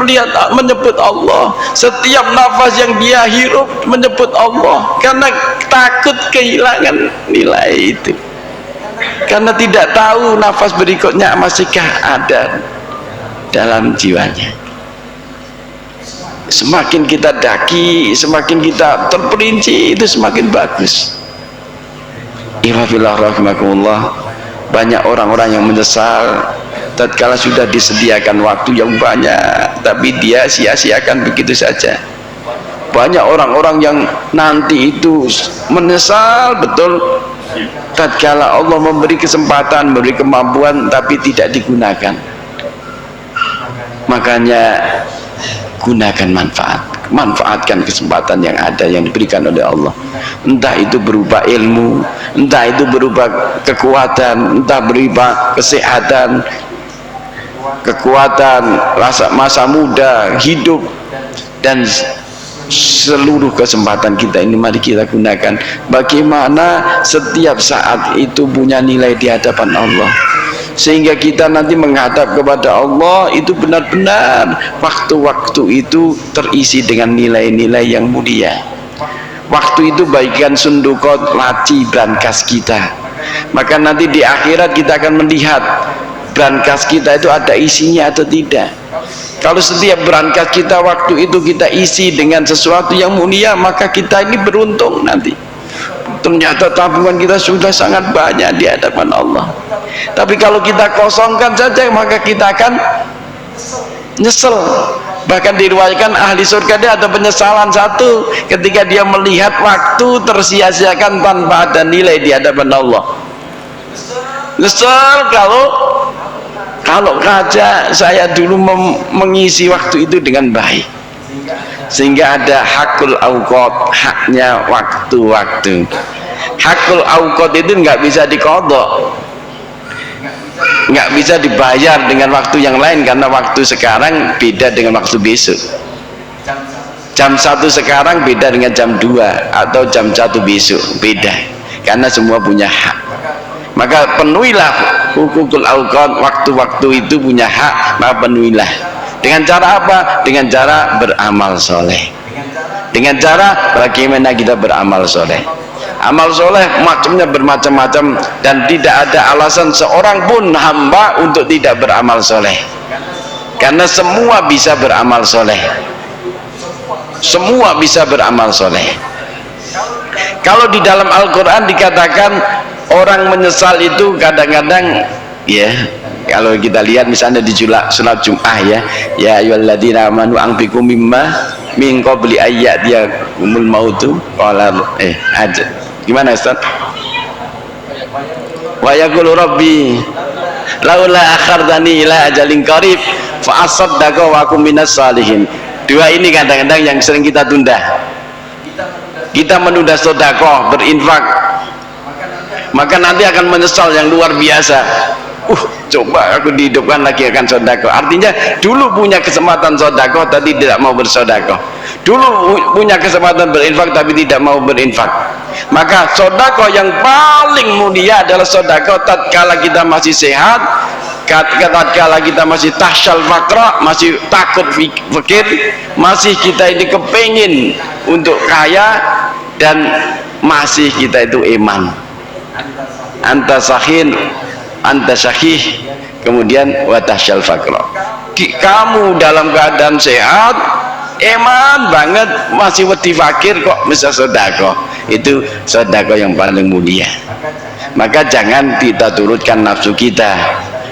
menyebut Allah. Setiap nafas yang dia hirup menyebut Allah. Karena takut kehilangan nilai itu. Karena tidak tahu nafas berikutnya masihkah ada dalam jiwanya. Semakin kita daki, semakin kita terperinci, itu semakin bagus. Ihfazillah rahimakumullah. Banyak orang-orang yang menyesal tatkala sudah disediakan waktu yang banyak, tapi dia sia-siakan begitu saja. Banyak orang-orang yang nanti itu menyesal betul tatkala Allah memberi kesempatan, memberi kemampuan, tapi tidak digunakan. Makanya gunakan manfaatkan kesempatan yang ada, yang diberikan oleh Allah. Entah itu berupa ilmu, entah itu berupa kekuatan, entah berupa kesehatan, kekuatan, masa muda, hidup, dan seluruh kesempatan kita ini mari kita gunakan. Bagaimana setiap saat itu punya nilai di hadapan Allah, sehingga kita nanti menghadap kepada Allah itu benar-benar waktu-waktu itu terisi dengan nilai-nilai yang mulia. Waktu itu bagikan sundukot, laci, brankas kita. Maka nanti di akhirat kita akan melihat brankas kita itu ada isinya atau tidak. Kalau setiap brankas kita waktu itu kita isi dengan sesuatu yang mulia, maka kita ini beruntung nanti. Ternyata tabungan kita sudah sangat banyak di hadapan Allah. Tapi kalau kita kosongkan saja, maka kita akan nyesel. Bahkan diriwayatkan ahli surga dia ada penyesalan satu ketika dia melihat waktu tersia-siakan tanpa ada nilai di hadapan Allah. Nyesel kalau saja saya dulu mengisi waktu itu dengan baik. Sehingga ada hakul auqat, haknya waktu-waktu. Hakul auqat itu nggak bisa dikodok, nggak bisa dibayar dengan waktu yang lain, karena waktu sekarang beda dengan waktu besok. Jam 1 sekarang beda dengan jam 2 atau jam 1 besok, beda, karena semua punya hak. Maka penuhilah hukukul auqat, waktu-waktu itu punya hak, maka penuhilah. Dengan cara apa? Dengan cara beramal soleh. Dengan cara bagaimana kita beramal soleh. Amal soleh macamnya bermacam-macam, dan tidak ada alasan seorang pun hamba untuk tidak beramal soleh, karena semua bisa beramal soleh. Semua bisa beramal soleh. Kalau di dalam Al-Quran dikatakan orang menyesal itu kadang-kadang, ya, kalau kita lihat misalnya di surat Jum'ah, ya ayyuhalladzina amanu anfiqu mimma min qabli ayyatiyakumul mautu qala aja. Gimana Ustaz? Wa yaqulu rabbi laula akhartani ila ajalin qarib fa asaddaqa wa akum minas salihin. Dua ini kadang-kadang yang sering kita tunda. Kita menunda sedekah, berinfak, maka nanti akan menyesal yang luar biasa. Coba aku dihidupkan lagi akan sodako. Artinya dulu punya kesempatan sodako tapi tidak mau bersodako, dulu punya kesempatan berinfak tapi tidak mau berinfak. Maka sodako yang paling mulia adalah sodako tatkala kita masih sehat, tatkala kita masih tahsyal fakra, masih takut fakir, masih kita ini kepingin untuk kaya, dan masih kita itu iman. Anta sahin, anta syahih, kemudian watahsyal fakra. Kamu dalam keadaan sehat, iman banget, masih wedi fakir kok bisa sedekah. Itu sedekah yang paling mulia. Maka jangan kita turutkan nafsu kita.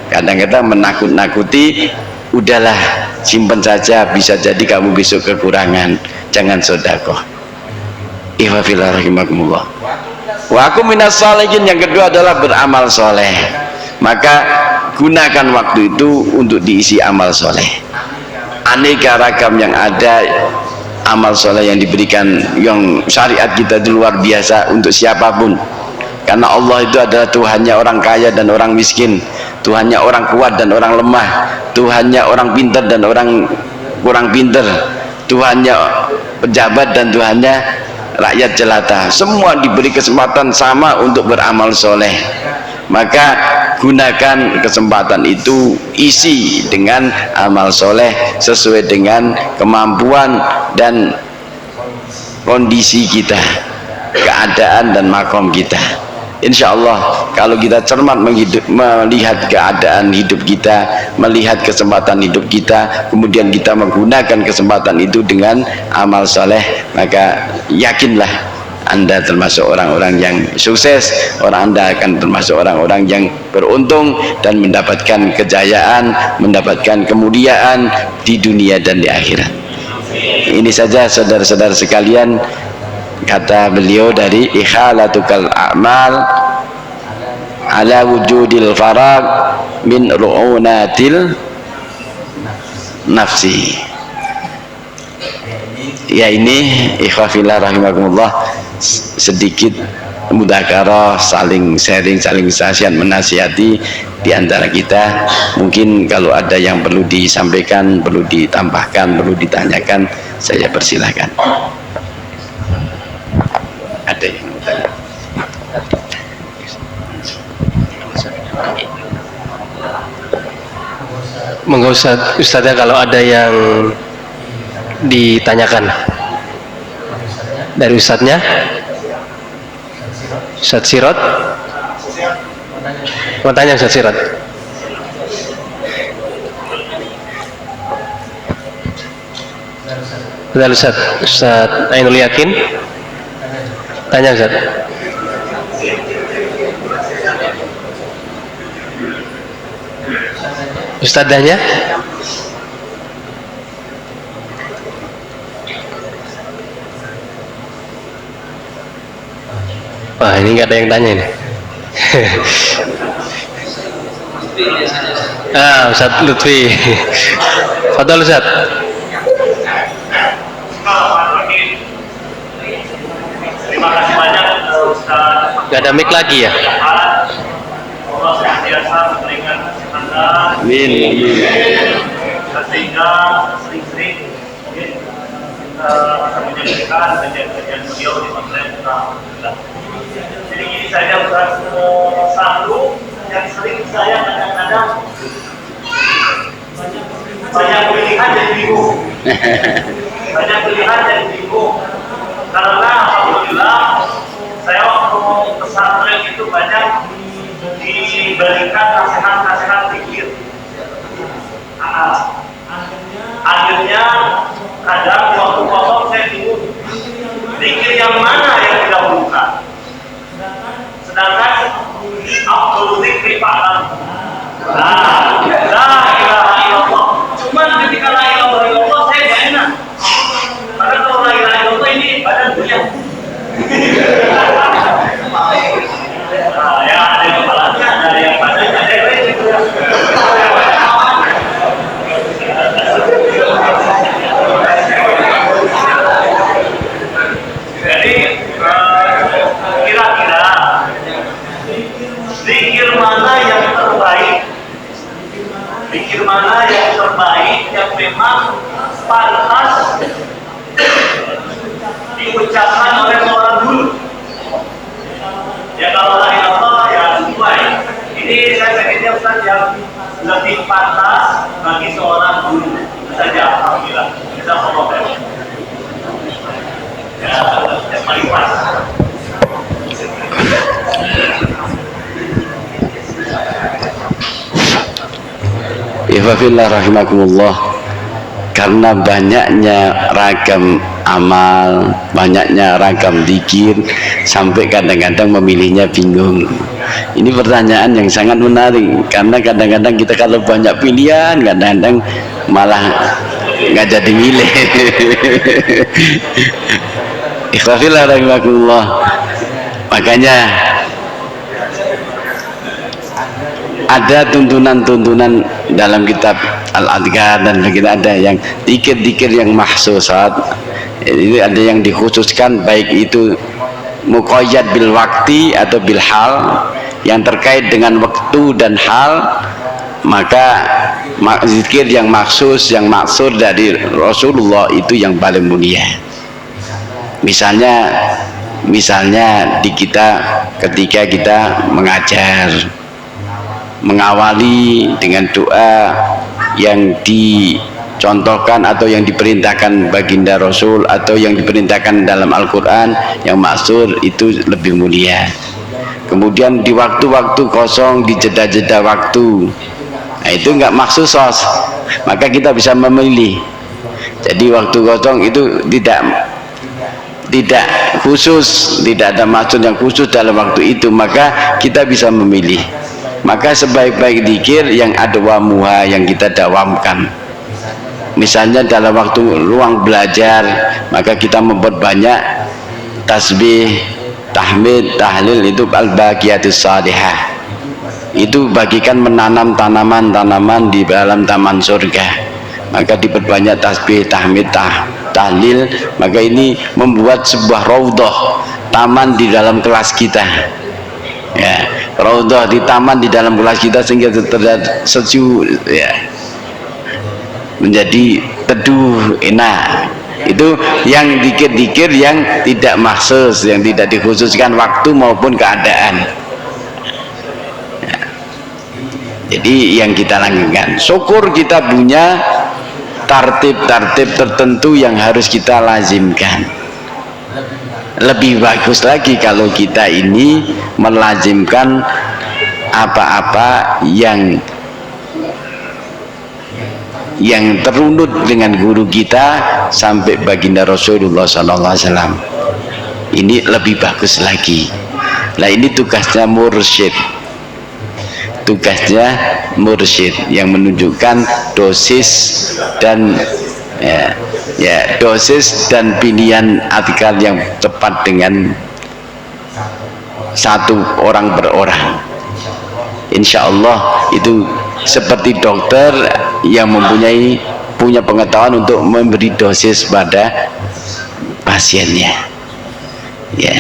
Kadang-kadang menakut-nakuti, udahlah simpen saja, bisa jadi kamu besok kekurangan, jangan sedekah. Ihfazillah rahimakumullah. Wa aku minas sholihin, yang kedua adalah beramal soleh. Maka gunakan waktu itu untuk diisi amal soleh. Aneka ragam yang ada amal soleh yang diberikan, yang syariat kita itu luar biasa untuk siapapun. Karena Allah itu adalah Tuhannya orang kaya dan orang miskin, Tuhannya orang kuat dan orang lemah, Tuhannya orang pintar dan orang kurang pintar, Tuhannya pejabat dan Tuhannya rakyat jelata. Semua diberi kesempatan sama untuk beramal soleh. Maka gunakan kesempatan itu, isi dengan amal soleh sesuai dengan kemampuan dan kondisi kita, keadaan dan makom kita. Insya Allah kalau kita cermat melihat keadaan hidup kita, melihat kesempatan hidup kita, kemudian kita menggunakan kesempatan itu dengan amal soleh, maka yakinlah Anda termasuk orang-orang yang sukses. Anda akan termasuk orang-orang yang beruntung dan mendapatkan kejayaan, mendapatkan kemuliaan di dunia dan di akhirat. Ini saja saudara-saudara sekalian, kata beliau dari ikhalatukal a'mal ala wujudil farag min ru'unatil nafsi. Ya, ini ikhwafillah rahimakumullah, sedikit mudzakarah, saling sharing, saling nasihat menasihati di antara kita. Mungkin kalau ada yang perlu disampaikan, perlu ditambahkan, perlu ditanyakan, saya persilahkan. Ada yang mau tanya? Monggo Ustaznya, kalau ada yang ditanyakan dari Ustaznya. Ustaz Sirot mau tanya. Ustaz Sirot, Ustaz Ainul Yakin tanya. Ustaz, Ustadzanya wah, ini nggak ada yang tanya ini. Ustaz Lutfi, fadhal Ustaz. Terima kasih banyak Ustaz. Nggak ada mic lagi ya? Allah senantiasa memberikan kesehatan. Amin. Sehingga sering-sering menyaksikan kajian-kajian beliau di pesantren. Alhamdulillah. Jadi ini saja Ustaz, satu yang sering saya kadang-kadang banyak pilihan jadi bingung. Banyak pilihan jadi bingung. Karena alhamdulillah saya waktu pesantren itu banyak diberikan nasihat-nasihat pikir. Akhirnya kadang waktu kosong saya bingung pikir yang mana yang didahulukan. Sedangkan Abdul Zikri paham. La ilaha illallah. Cuman ketika la ilaha illallah saya gak enak. Karena kalau la ilaha illallah ini badan goyang. Ya ada yang kepalanya, ada yang badannya, ada yang lain. Jadi mana yang terbaik yang memang pantas diucapkan oleh seorang guru. Ya kalau la ilaha illallah ya sesuai. Ini saya pengennya Ustaz yang lebih pantas bagi seorang guru saja. Alhamdulillah. Kita ngomong ya. Yang paling pas. Ihfazillah rahimakumullah. Karena banyaknya ragam amal, banyaknya ragam zikir, sampai kadang-kadang memilihnya bingung. Ini pertanyaan yang sangat menarik, karena kadang-kadang kita kalau banyak pilihan, kadang-kadang malah nggak jadi milih. Ihfazillah rahimakumullah. Makanya ada tuntunan-tuntunan dalam kitab Al-Adhkar, dan kita ada yang dikir-dikir yang mahsusat. Ini ada yang dikhususkan, baik itu muqayyad bil wakti atau bil hal, yang terkait dengan waktu dan hal. Maka zikir yang maksus, yang maksud dari Rasulullah itu yang paling mulia. Misalnya di kita ketika kita mengajar, mengawali dengan doa yang dicontohkan atau yang diperintahkan baginda Rasul atau yang diperintahkan dalam Al-Quran yang maksur, itu lebih mulia. Kemudian di waktu-waktu kosong, di jeda-jeda waktu, nah itu enggak maksusos, maka kita bisa memilih. Jadi waktu kosong itu tidak khusus, tidak ada maksud yang khusus dalam waktu itu, maka kita bisa memilih. Maka sebaik-baik zikir yang ada wamuha, yang kita dawamkan. Misalnya dalam waktu ruang belajar, maka kita memperbanyak tasbih, tahmid, tahlil, itu al-baqiyatus salihah. Itu bagikan menanam tanaman-tanaman di dalam taman surga. Maka diperbanyak tasbih, tahmid, tahlil. Maka ini membuat sebuah raudhah, taman di dalam kelas kita. Ya, raudhah di taman di dalam kelas kita, sehingga terlihat sejuk, ya, menjadi teduh, enak. Itu yang dikir-dikir yang tidak maksus, yang tidak dikhususkan waktu maupun keadaan. Ya. Jadi yang kita lakukan, syukur kita punya tartib-tartib tertentu yang harus kita lazimkan. Lebih bagus lagi kalau kita ini melazimkan apa-apa yang terunut dengan guru kita sampai baginda Rasulullah SAW. Ini lebih bagus lagi. Nah, ini tugasnya mursyid. Tugasnya mursyid yang menunjukkan dosis dan dosis dan pilihan adhkar yang tepat dengan satu orang per orang. Insya Allah itu seperti dokter yang punya pengetahuan untuk memberi dosis pada pasiennya. Ya,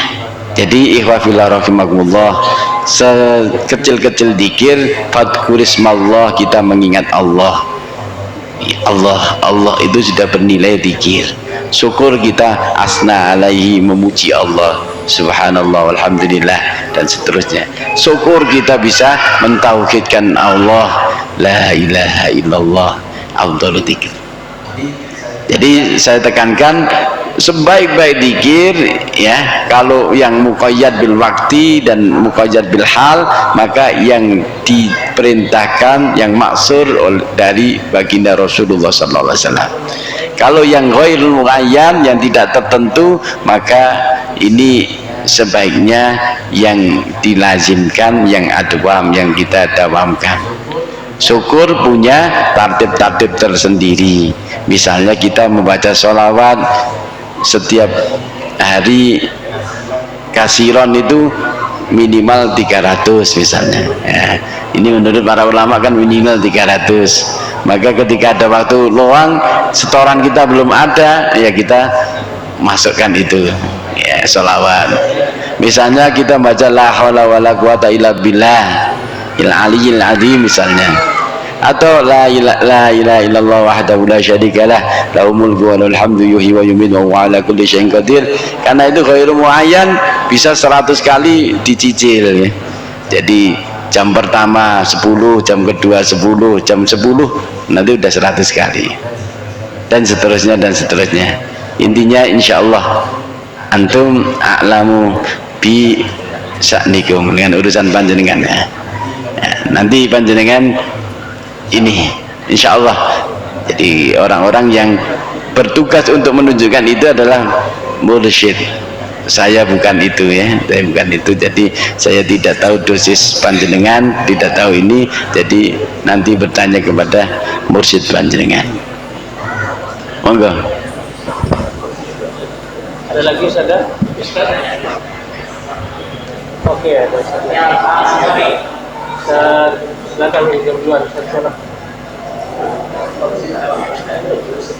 jadi ikhwafillah rahimakumullah, sekecil-kecil zikir, fadkurismallah, kita mengingat Allah. Allah itu sudah bernilai zikir. Syukur kita asna alaihi, memuji Allah, subhanallah, alhamdulillah, dan seterusnya. Syukur kita bisa mentauhidkan Allah, la ilaha illallah, afdhalul dzikr. Jadi saya tekankan, sebaik-baik zikir, ya, kalau yang muqayyad bil wakti dan muqayyad bil hal, maka yang diperintahkan, yang maksur dari baginda Rasulullah SAW. Kalau yang ghairul muayyan, yang tidak tertentu, maka ini sebaiknya yang dilazimkan, yang adwam, yang kita dawamkan. Syukur punya tartib-tartib tersendiri. Misalnya kita membaca sholawat setiap hari kasiron itu minimal 300 misalnya, ya. Ini menurut para ulama kan minimal 300. Maka ketika ada waktu luang, setoran kita belum ada, ya kita masukkan itu, ya, sholawat. Misalnya kita baca la haula wala quwata illa billah il aliyil azim misalnya, atau la ilaha illallah wahdahu la syarikalah lahul mulku wa lahul hamdu yuhyi wa yumiitu wa huwa ala kulli syai'in qadir. Karena itu ghairu muayyan, bisa 100 kali dicicil ya. Jadi jam pertama 10, jam kedua 10, jam 10 nanti udah 100 kali dan seterusnya dan seterusnya. Intinya insyaallah antum a'lamu bi sa'nikum, dengan urusan panjenengan ya. Nanti panjenengan ini insyaallah jadi orang-orang yang bertugas untuk menunjukkan itu adalah mursyid. Saya bukan itu ya, saya bukan itu. Jadi saya tidak tahu dosis panjenengan, tidak tahu ini, jadi nanti bertanya kepada mursyid panjenengan. Monggo. Ada lagi Ustaz? Oke, ada Ustaz. Silakan jam duluan Ustaz.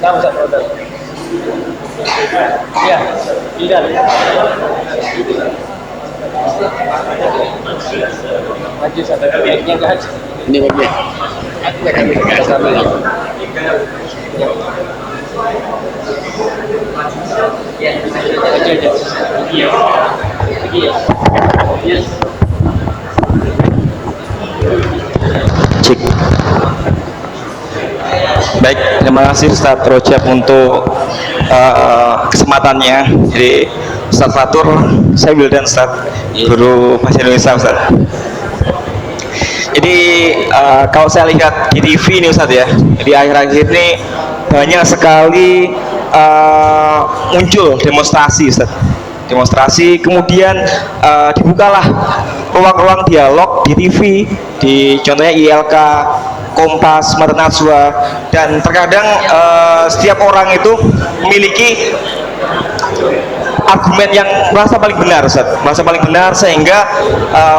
Nah, Ustaz, ya, tidak. Maju Ustaz, baiknya enggak? Ini baiknya. Cik. Baik, terima kasih Ustaz Rojab untuk kesempatannya. Jadi Ustaz Fatur, saya Wildan Ustaz, guru bahasa Indonesia Ustaz. Jadi kalau saya lihat di TV ini Ustaz ya, di akhir-akhir ini banyak sekali muncul demonstrasi Ustaz. Demonstrasi, kemudian dibukalah ruang-ruang dialog di TV, di contohnya ILK, Kompas, Mata Najwa, dan terkadang setiap orang itu memiliki argumen yang merasa paling benar, Ustaz. Merasa paling benar sehingga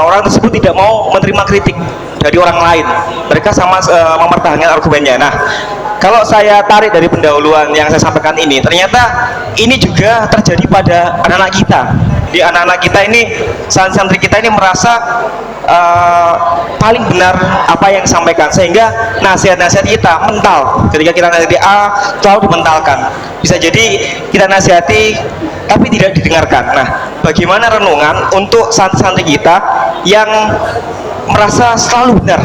orang tersebut tidak mau menerima kritik dari orang lain. Mereka sama mempertahankan argumennya. Nah, kalau saya tarik dari pendahuluan yang saya sampaikan ini, ternyata ini juga terjadi pada anak-anak kita. Di anak-anak kita ini, santri kita ini merasa paling benar apa yang disampaikan, sehingga nasihat-nasihat kita mental. Ketika kita nasihati A, selalu dimentalkan. Bisa jadi kita nasihati tapi tidak didengarkan. Nah, bagaimana renungan untuk santri-santri kita yang merasa selalu benar?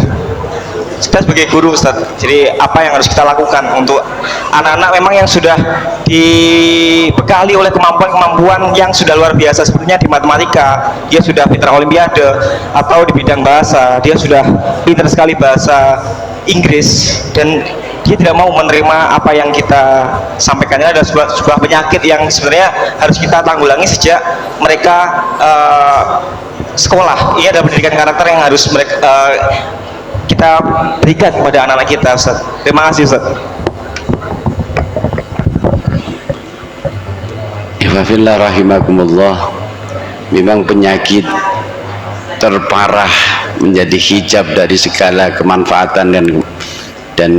Kita sebagai guru Ustaz, jadi apa yang harus kita lakukan untuk anak-anak memang yang sudah dibekali oleh kemampuan-kemampuan yang sudah luar biasa, sepertinya di matematika dia sudah pintar olimpiade, atau di bidang bahasa dia sudah pintar sekali bahasa Inggris, dan dia tidak mau menerima apa yang kita sampaikan. Ini adalah sebuah penyakit yang sebenarnya harus kita tanggulangi sejak mereka sekolah. Ini adalah pendidikan karakter yang harus mereka kita berikan kepada anak-anak kita, Ustaz. Terima kasih, Ustaz. Ifafillah rahimakumullah. Memang penyakit terparah menjadi hijab dari segala kemanfaatan dan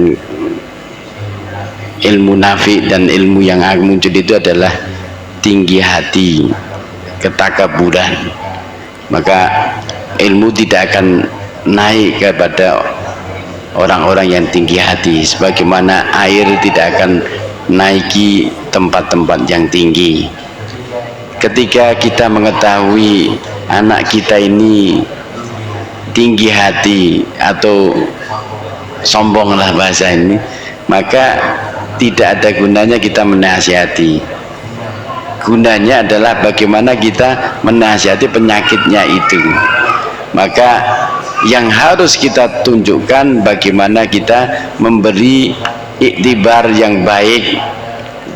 ilmu nafi dan ilmu yang muncul itu adalah tinggi hati, ketakaburan. Maka ilmu tidak akan naik kepada orang-orang yang tinggi hati, sebagaimana air tidak akan naiki tempat-tempat yang tinggi. Ketika kita mengetahui anak kita ini tinggi hati atau sombonglah bahasa ini, maka tidak ada gunanya kita menasihati. Gunanya adalah bagaimana kita menasihati penyakitnya itu. Maka yang harus kita tunjukkan bagaimana kita memberi iktibar yang baik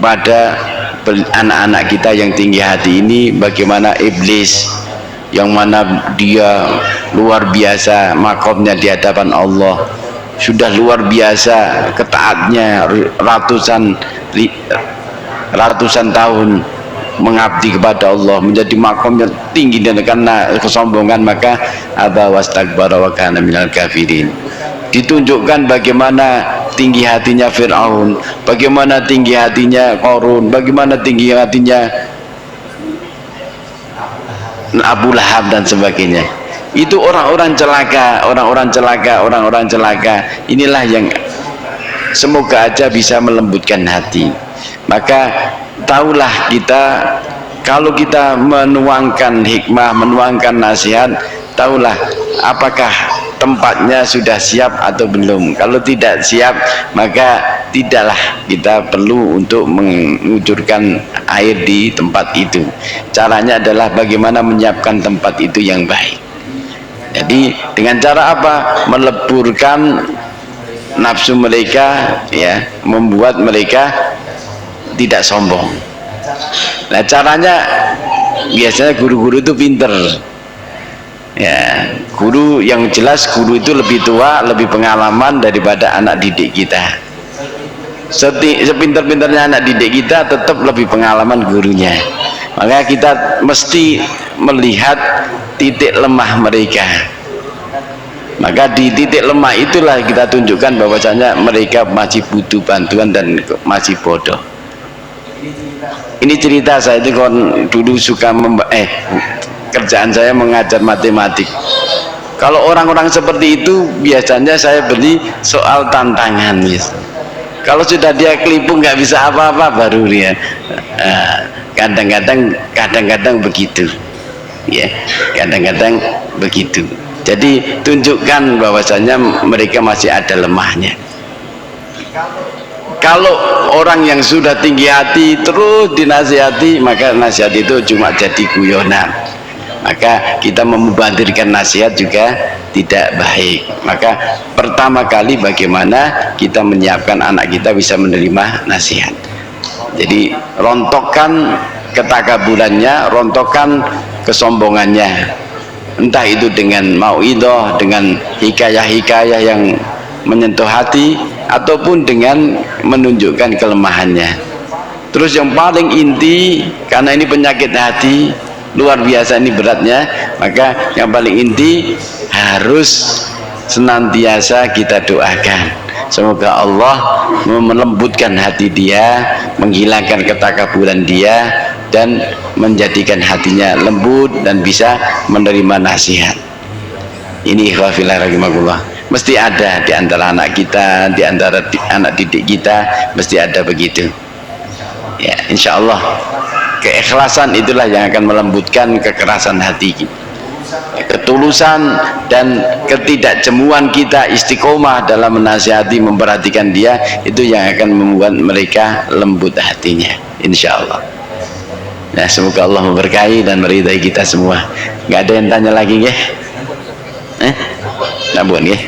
pada anak-anak kita yang tinggi hati ini. Bagaimana iblis yang mana dia luar biasa makomnya di hadapan Allah, sudah luar biasa ketaatnya, ratusan tahun mengabdi kepada Allah, menjadi makom yang tinggi, dan karena kesombongan maka aba wastakbara wa kana minal kafirin. Ditunjukkan bagaimana tinggi hatinya Fir'aun, bagaimana tinggi hatinya Qarun, bagaimana tinggi hatinya Abu Lahab dan sebagainya. Itu orang-orang celaka, orang-orang celaka, orang-orang celaka. Inilah yang semoga aja bisa melembutkan hati. Maka tahulah kita, kalau kita menuangkan hikmah, menuangkan nasihat, tahulah apakah tempatnya sudah siap atau belum. Kalau tidak siap, maka tidaklah kita perlu untuk mengucurkan air di tempat itu. Caranya adalah bagaimana menyiapkan tempat itu yang baik. Jadi dengan cara apa? Meleburkan nafsu mereka, ya, membuat mereka tidak sombong. Nah, caranya biasanya guru-guru itu pinter, ya. Guru yang jelas, guru itu lebih tua, lebih pengalaman daripada anak didik kita. Sepinter-pinternya anak didik kita, tetap lebih pengalaman gurunya. Maka kita mesti melihat titik lemah mereka. Maka di titik lemah itulah kita tunjukkan bahwasanya mereka masih butuh bantuan dan masih bodoh. Ini cerita saya itu dulu suka kerjaan saya mengajar matematik. Kalau orang-orang seperti itu biasanya saya beri soal tantangan, gitu. Kalau sudah dia kelipu nggak bisa apa-apa, baru dia kadang-kadang begitu, ya, kadang-kadang begitu. Jadi tunjukkan bahwasanya mereka masih ada lemahnya. Kalau orang yang sudah tinggi hati terus dinasihati, maka nasihat itu cuma jadi guyonan. Maka kita memubadirkan nasihat juga tidak baik. Maka pertama kali bagaimana kita menyiapkan anak kita bisa menerima nasihat. Jadi rontokkan ketakaburannya, rontokkan kesombongannya, entah itu dengan mauidhah, dengan hikayah-hikayah yang menyentuh hati, ataupun dengan menunjukkan kelemahannya. Terus yang paling inti, karena ini penyakit hati luar biasa, ini beratnya, maka yang paling inti harus senantiasa kita doakan semoga Allah melembutkan hati dia, menghilangkan ketakaburan dia, dan menjadikan hatinya lembut dan bisa menerima nasihat. Ini ikhwafillah rahimakumullah, mesti ada di antara anak kita, di antara anak didik kita, mesti ada begitu, ya. Insya Allah keikhlasan itulah yang akan melembutkan kekerasan hati, ketulusan dan ketidakjemuan kita istiqomah dalam menasihati, memperhatikan dia, itu yang akan membuat mereka lembut hatinya, insya Allah. Nah, semoga Allah memberkahi dan meridai kita semua. Nggak ada yang tanya lagi, ya? Namun, ya.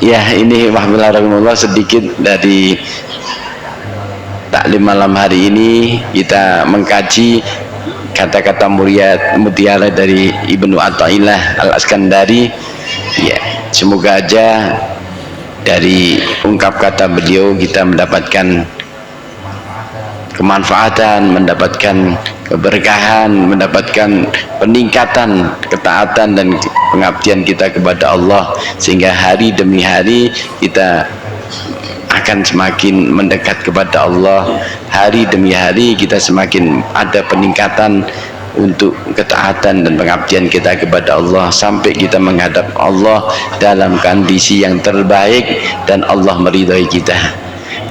Ya, ini wahbillahi sedikit dari taklim malam hari ini. Kita mengkaji kata-kata mutiara dari Ibnu Athaillah Al-Askandari, ya. Semoga aja dari ungkap kata beliau kita mendapatkan kemanfaatan, mendapatkan keberkahan, mendapatkan peningkatan ketaatan dan pengabdian kita kepada Allah, sehingga hari demi hari kita akan semakin mendekat kepada Allah. Hari demi hari kita semakin ada peningkatan untuk ketaatan dan pengabdian kita kepada Allah, sampai kita menghadap Allah dalam kondisi yang terbaik dan Allah meridhai kita.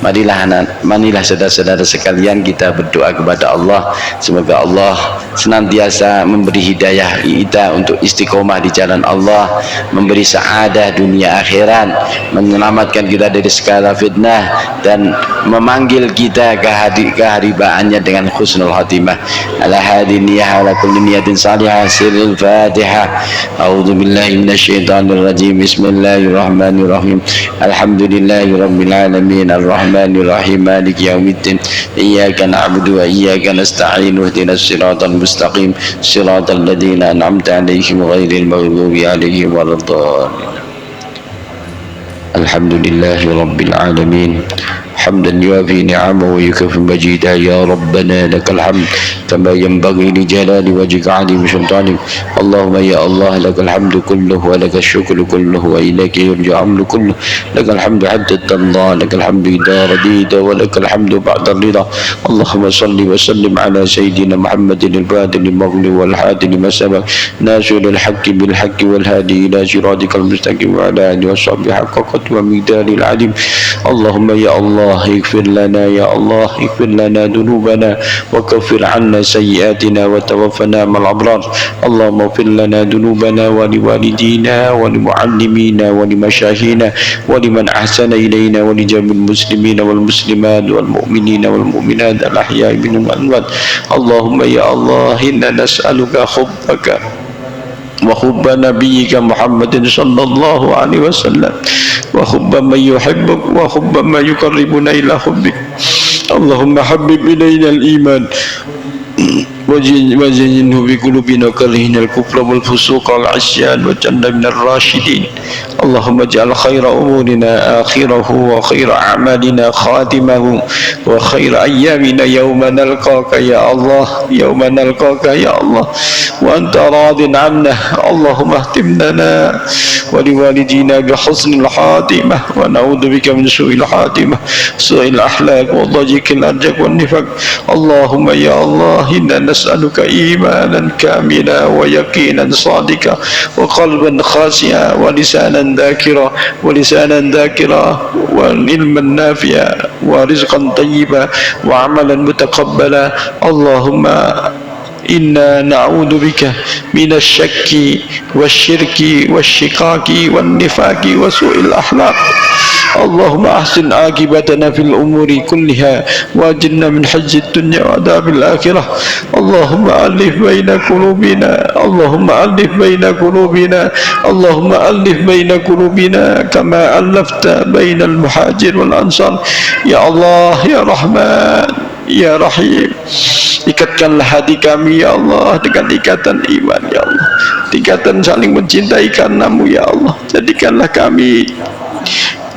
Marilah saudara-saudara sekalian kita berdoa kepada Allah, semoga Allah senantiasa memberi hidayah kita untuk istiqomah di jalan Allah, memberi sa'adah dunia akhirat, menyelamatkan kita dari segala fitnah, dan memanggil kita ke keharibaannya dengan husnul khatimah. Ala hadiniyah ala kulli niyatin salihah. Sirrul Fatihah. A'udzu billahi minasyaitonir rajim. Bismillahirrahmanirrahim. Alhamdulillahi rabbil alamin. Ar-Rahmanir-Rahim. Maliki yaumiddin. Iyyaka na'budu wa iyyaka nasta'in. Ihdinas siratal mustaqim. Siratal ladzina an'amta 'alaihim ghairil maghdubi 'alaihim waladdallin. Alhamdulillahi rabbil alamin. حمدا يوافي نعمه ويكفي مجيدا. يا ربنا لك الحمد كما ينبغي لجلال وجهك عظيم سلطانك. اللهم يا الله لك الحمد كله ولك الشكر كله وإليك يرجع الأمر كله. لك الحمد حتى ترضى، لك الحمد إذا رضيت، ولك الحمد بعد الرضا. اللهم صل وسلم على سيدنا محمد الفاتح المغلوب والهادي لما سبق ناصر الحق بالحق والهادي إلى صراطك المستقيم وعلى آله وصحبه حق قدره ومقدار العظيم. اللهم يا الله اغفر لنا، يا الله اغفر لنا ذنوبنا وكفر عنا سيئاتنا وتوفنا مع الأبرار. اللهم اغفر لنا ذنوبنا ولوالدينا ولمعلمينا ولمشايخنا ولمن أحسن إلينا ولجميع المسلمين والمسلمات والمؤمنين والمؤمنات الأحياء منهم والأموات. اللهم يا الله إنا نسألك حبك وحب نبيك محمد صلى الله عليه وسلم وحب من يحبك وحب ما يقربنا إلى حبك. اللهم حبب إلينا الإيمان وزينه بقلوبنا وكرهنا الكفر والفسوق والعصيان واجعلنا الراشدين. اللهم اجعل خير أمورنا آخره وخير أعمالنا خاتمه وخير أيامنا يوم نلقاك يا الله، يوم نلقاك يا الله وأنت راض عنا. اللهم اختم لنا ولوالدينا بحسن الخاتمة ونعوذ بك من سوء الخاتمة، سوء الأخلاق وضيق الأرزاق والنفاق. اللهم يا الله إنا نسألك إيمانا كاملا ويقينا صادقا وقلبا خاشعا ولسانا ذاكرا وعلما نافعا ورزقا طيبا وعملا متقبلا. اللهم إنا نعوذ بك من الشك والشرك والشقاق والنفاق وسوء الأخلاق. اللهم أحسن عاقبتنا في الأمور كلها وأجرنا من حج الدنيا وعذاب الآخرة. اللهم ألف بين قلوبنا، اللهم ألف بين قلوبنا، اللهم ألف بين قلوبنا كما ألفت بين المهاجر والأنصار. يا الله يا رحمن ya Rahim, ikatkanlah hati kami ya Allah dengan ikatan iman ya Allah, ikatan saling mencintai karenamu ya Allah. Jadikanlah kami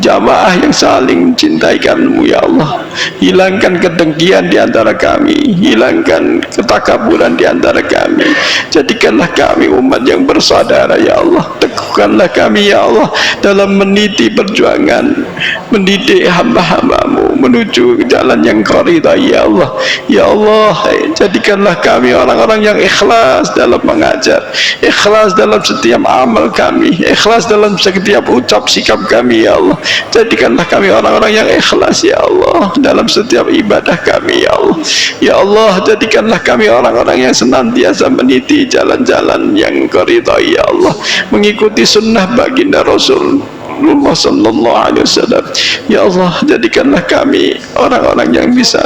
jamaah yang saling mencintai karenamu ya Allah. Hilangkan kedengkian di antara kami, hilangkan ketakaburan di antara kami. Jadikanlah kami umat yang bersaudara ya Allah. Teguhkanlah kami ya Allah dalam meniti perjuangan mendidik hamba-hambamu menuju jalan yang kau ridai ya Allah. Ya Allah, jadikanlah kami orang-orang yang ikhlas dalam mengajar, ikhlas dalam setiap amal kami, ikhlas dalam setiap ucap sikap kami ya Allah. Jadikanlah kami orang-orang yang ikhlas ya Allah dalam setiap ibadah kami ya Allah. Ya Allah, jadikanlah kami orang-orang yang senantiasa meniti jalan-jalan yang kau ridai ya Allah, mengikuti sunnah baginda Rasulullah sallallahu alaihi wasallam. Ya Allah, jadikanlah kami orang-orang yang bisa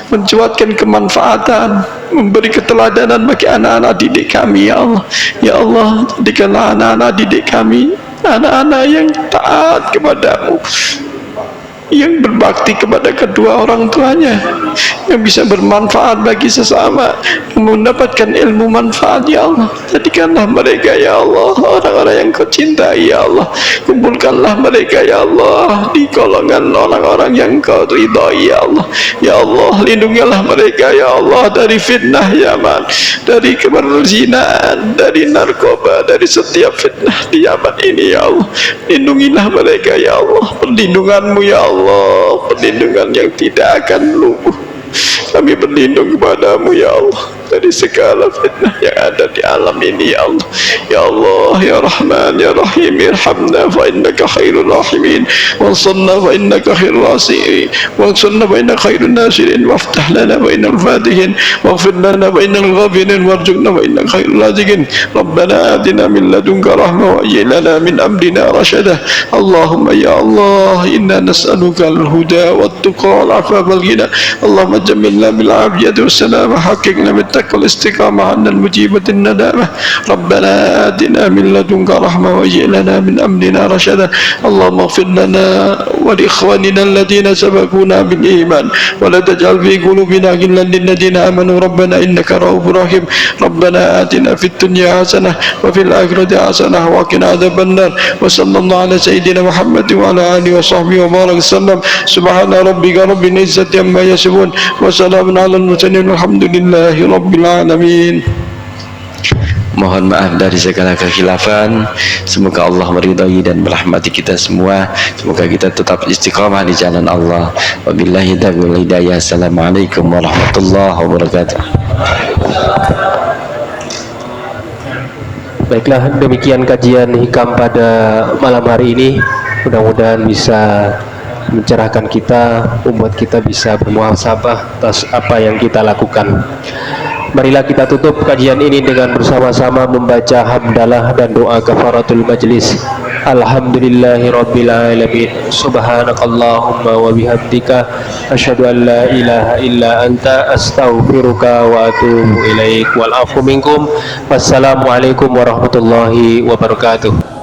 mencuatkan kemanfaatan, memberi keteladanan bagi anak-anak didik kami ya Allah. Ya Allah, jadikanlah anak-anak didik kami anak-anak yang taat kepadamu, yang berbakti kepada kedua orang tuanya, yang bisa bermanfaat bagi sesama, yang mendapatkan ilmu manfaat ya Allah. Jadikanlah mereka ya Allah orang-orang yang kau cintai ya Allah. Kumpulkanlah mereka ya Allah di golongan orang-orang yang kau ridhai ya Allah. Ya Allah, lindungilah mereka ya Allah dari fitnah Yaman, dari keberzinaan, dari narkoba, dari setiap fitnah di Yaman ini ya Allah. Lindungilah mereka ya Allah, perlindunganmu ya Allah, perlindungan yang tidak akan lumpuh. Kami berlindung kepadamu ya Allah dari segala fitnah yang ada di alam ini ya Allah. Ya Allah ya Rahman ya Rahim, irhamna fa innaka khairul rahimin, wansurna fa innaka khairul nasirin, wansurna fa innaka khairun nasirin, waftah lana fa innal fatihin, waghfir lana fa innal ghafirin, warzuqna fa innaka khairul raziqin. Rabbana atina min ladunka rahmah wa hayyi lana min amrina rashada. Allahumma ya Allah, inna nas'aluka al-huda wat-tuqa wal-'afwa wal-ghina. Allahumma jammilna bil 'afiyati was-salamah, haqiqna bit taqwa wal-istiqamah 'ala al-mujibati an-nadamah. Rabbana atina min ladunka rahmah wa hayyi lana min amrina rashada. Allahumma ighfir lana ولإخواننا الذين سبقونا بالإيمان ولا تجعل في قلوبنا غلا للذين آمنوا ربنا إنك رؤوف رحيم ربنا آتنا في الدنيا حسنة وفي الآخرة حسنة وقنا عذاب النار وصلى الله على سيدنا محمد وعلى آله وصحبه وبارك وسلم سبحان ربك رب العزة عما يصفون وسلام على المرسلين والحمد لله رب العالمين. Mohon maaf dari segala kekhilafan. Semoga Allah meridai dan merahmati kita semua. Semoga kita tetap istiqamah di jalan Allah. Wabillahi taufiq wal hidayah. Assalamualaikum warahmatullahi wabarakatuh. Baiklah, demikian kajian hikam pada malam hari ini. Mudah-mudahan bisa mencerahkan kita, membuat kita bisa bermuhasabah atas apa yang kita lakukan. Marilah kita tutup kajian ini dengan bersama-sama membaca hamdalah dan doa kafaratul majlis. Alhamdulillahirabbil alamin. Subhanakallahumma wa bihamdika asyhadu an la ilaha illa anta astaghfiruka wa atubu ilaik. Wal afu minkum. Wassalamualaikum warahmatullahi wabarakatuh.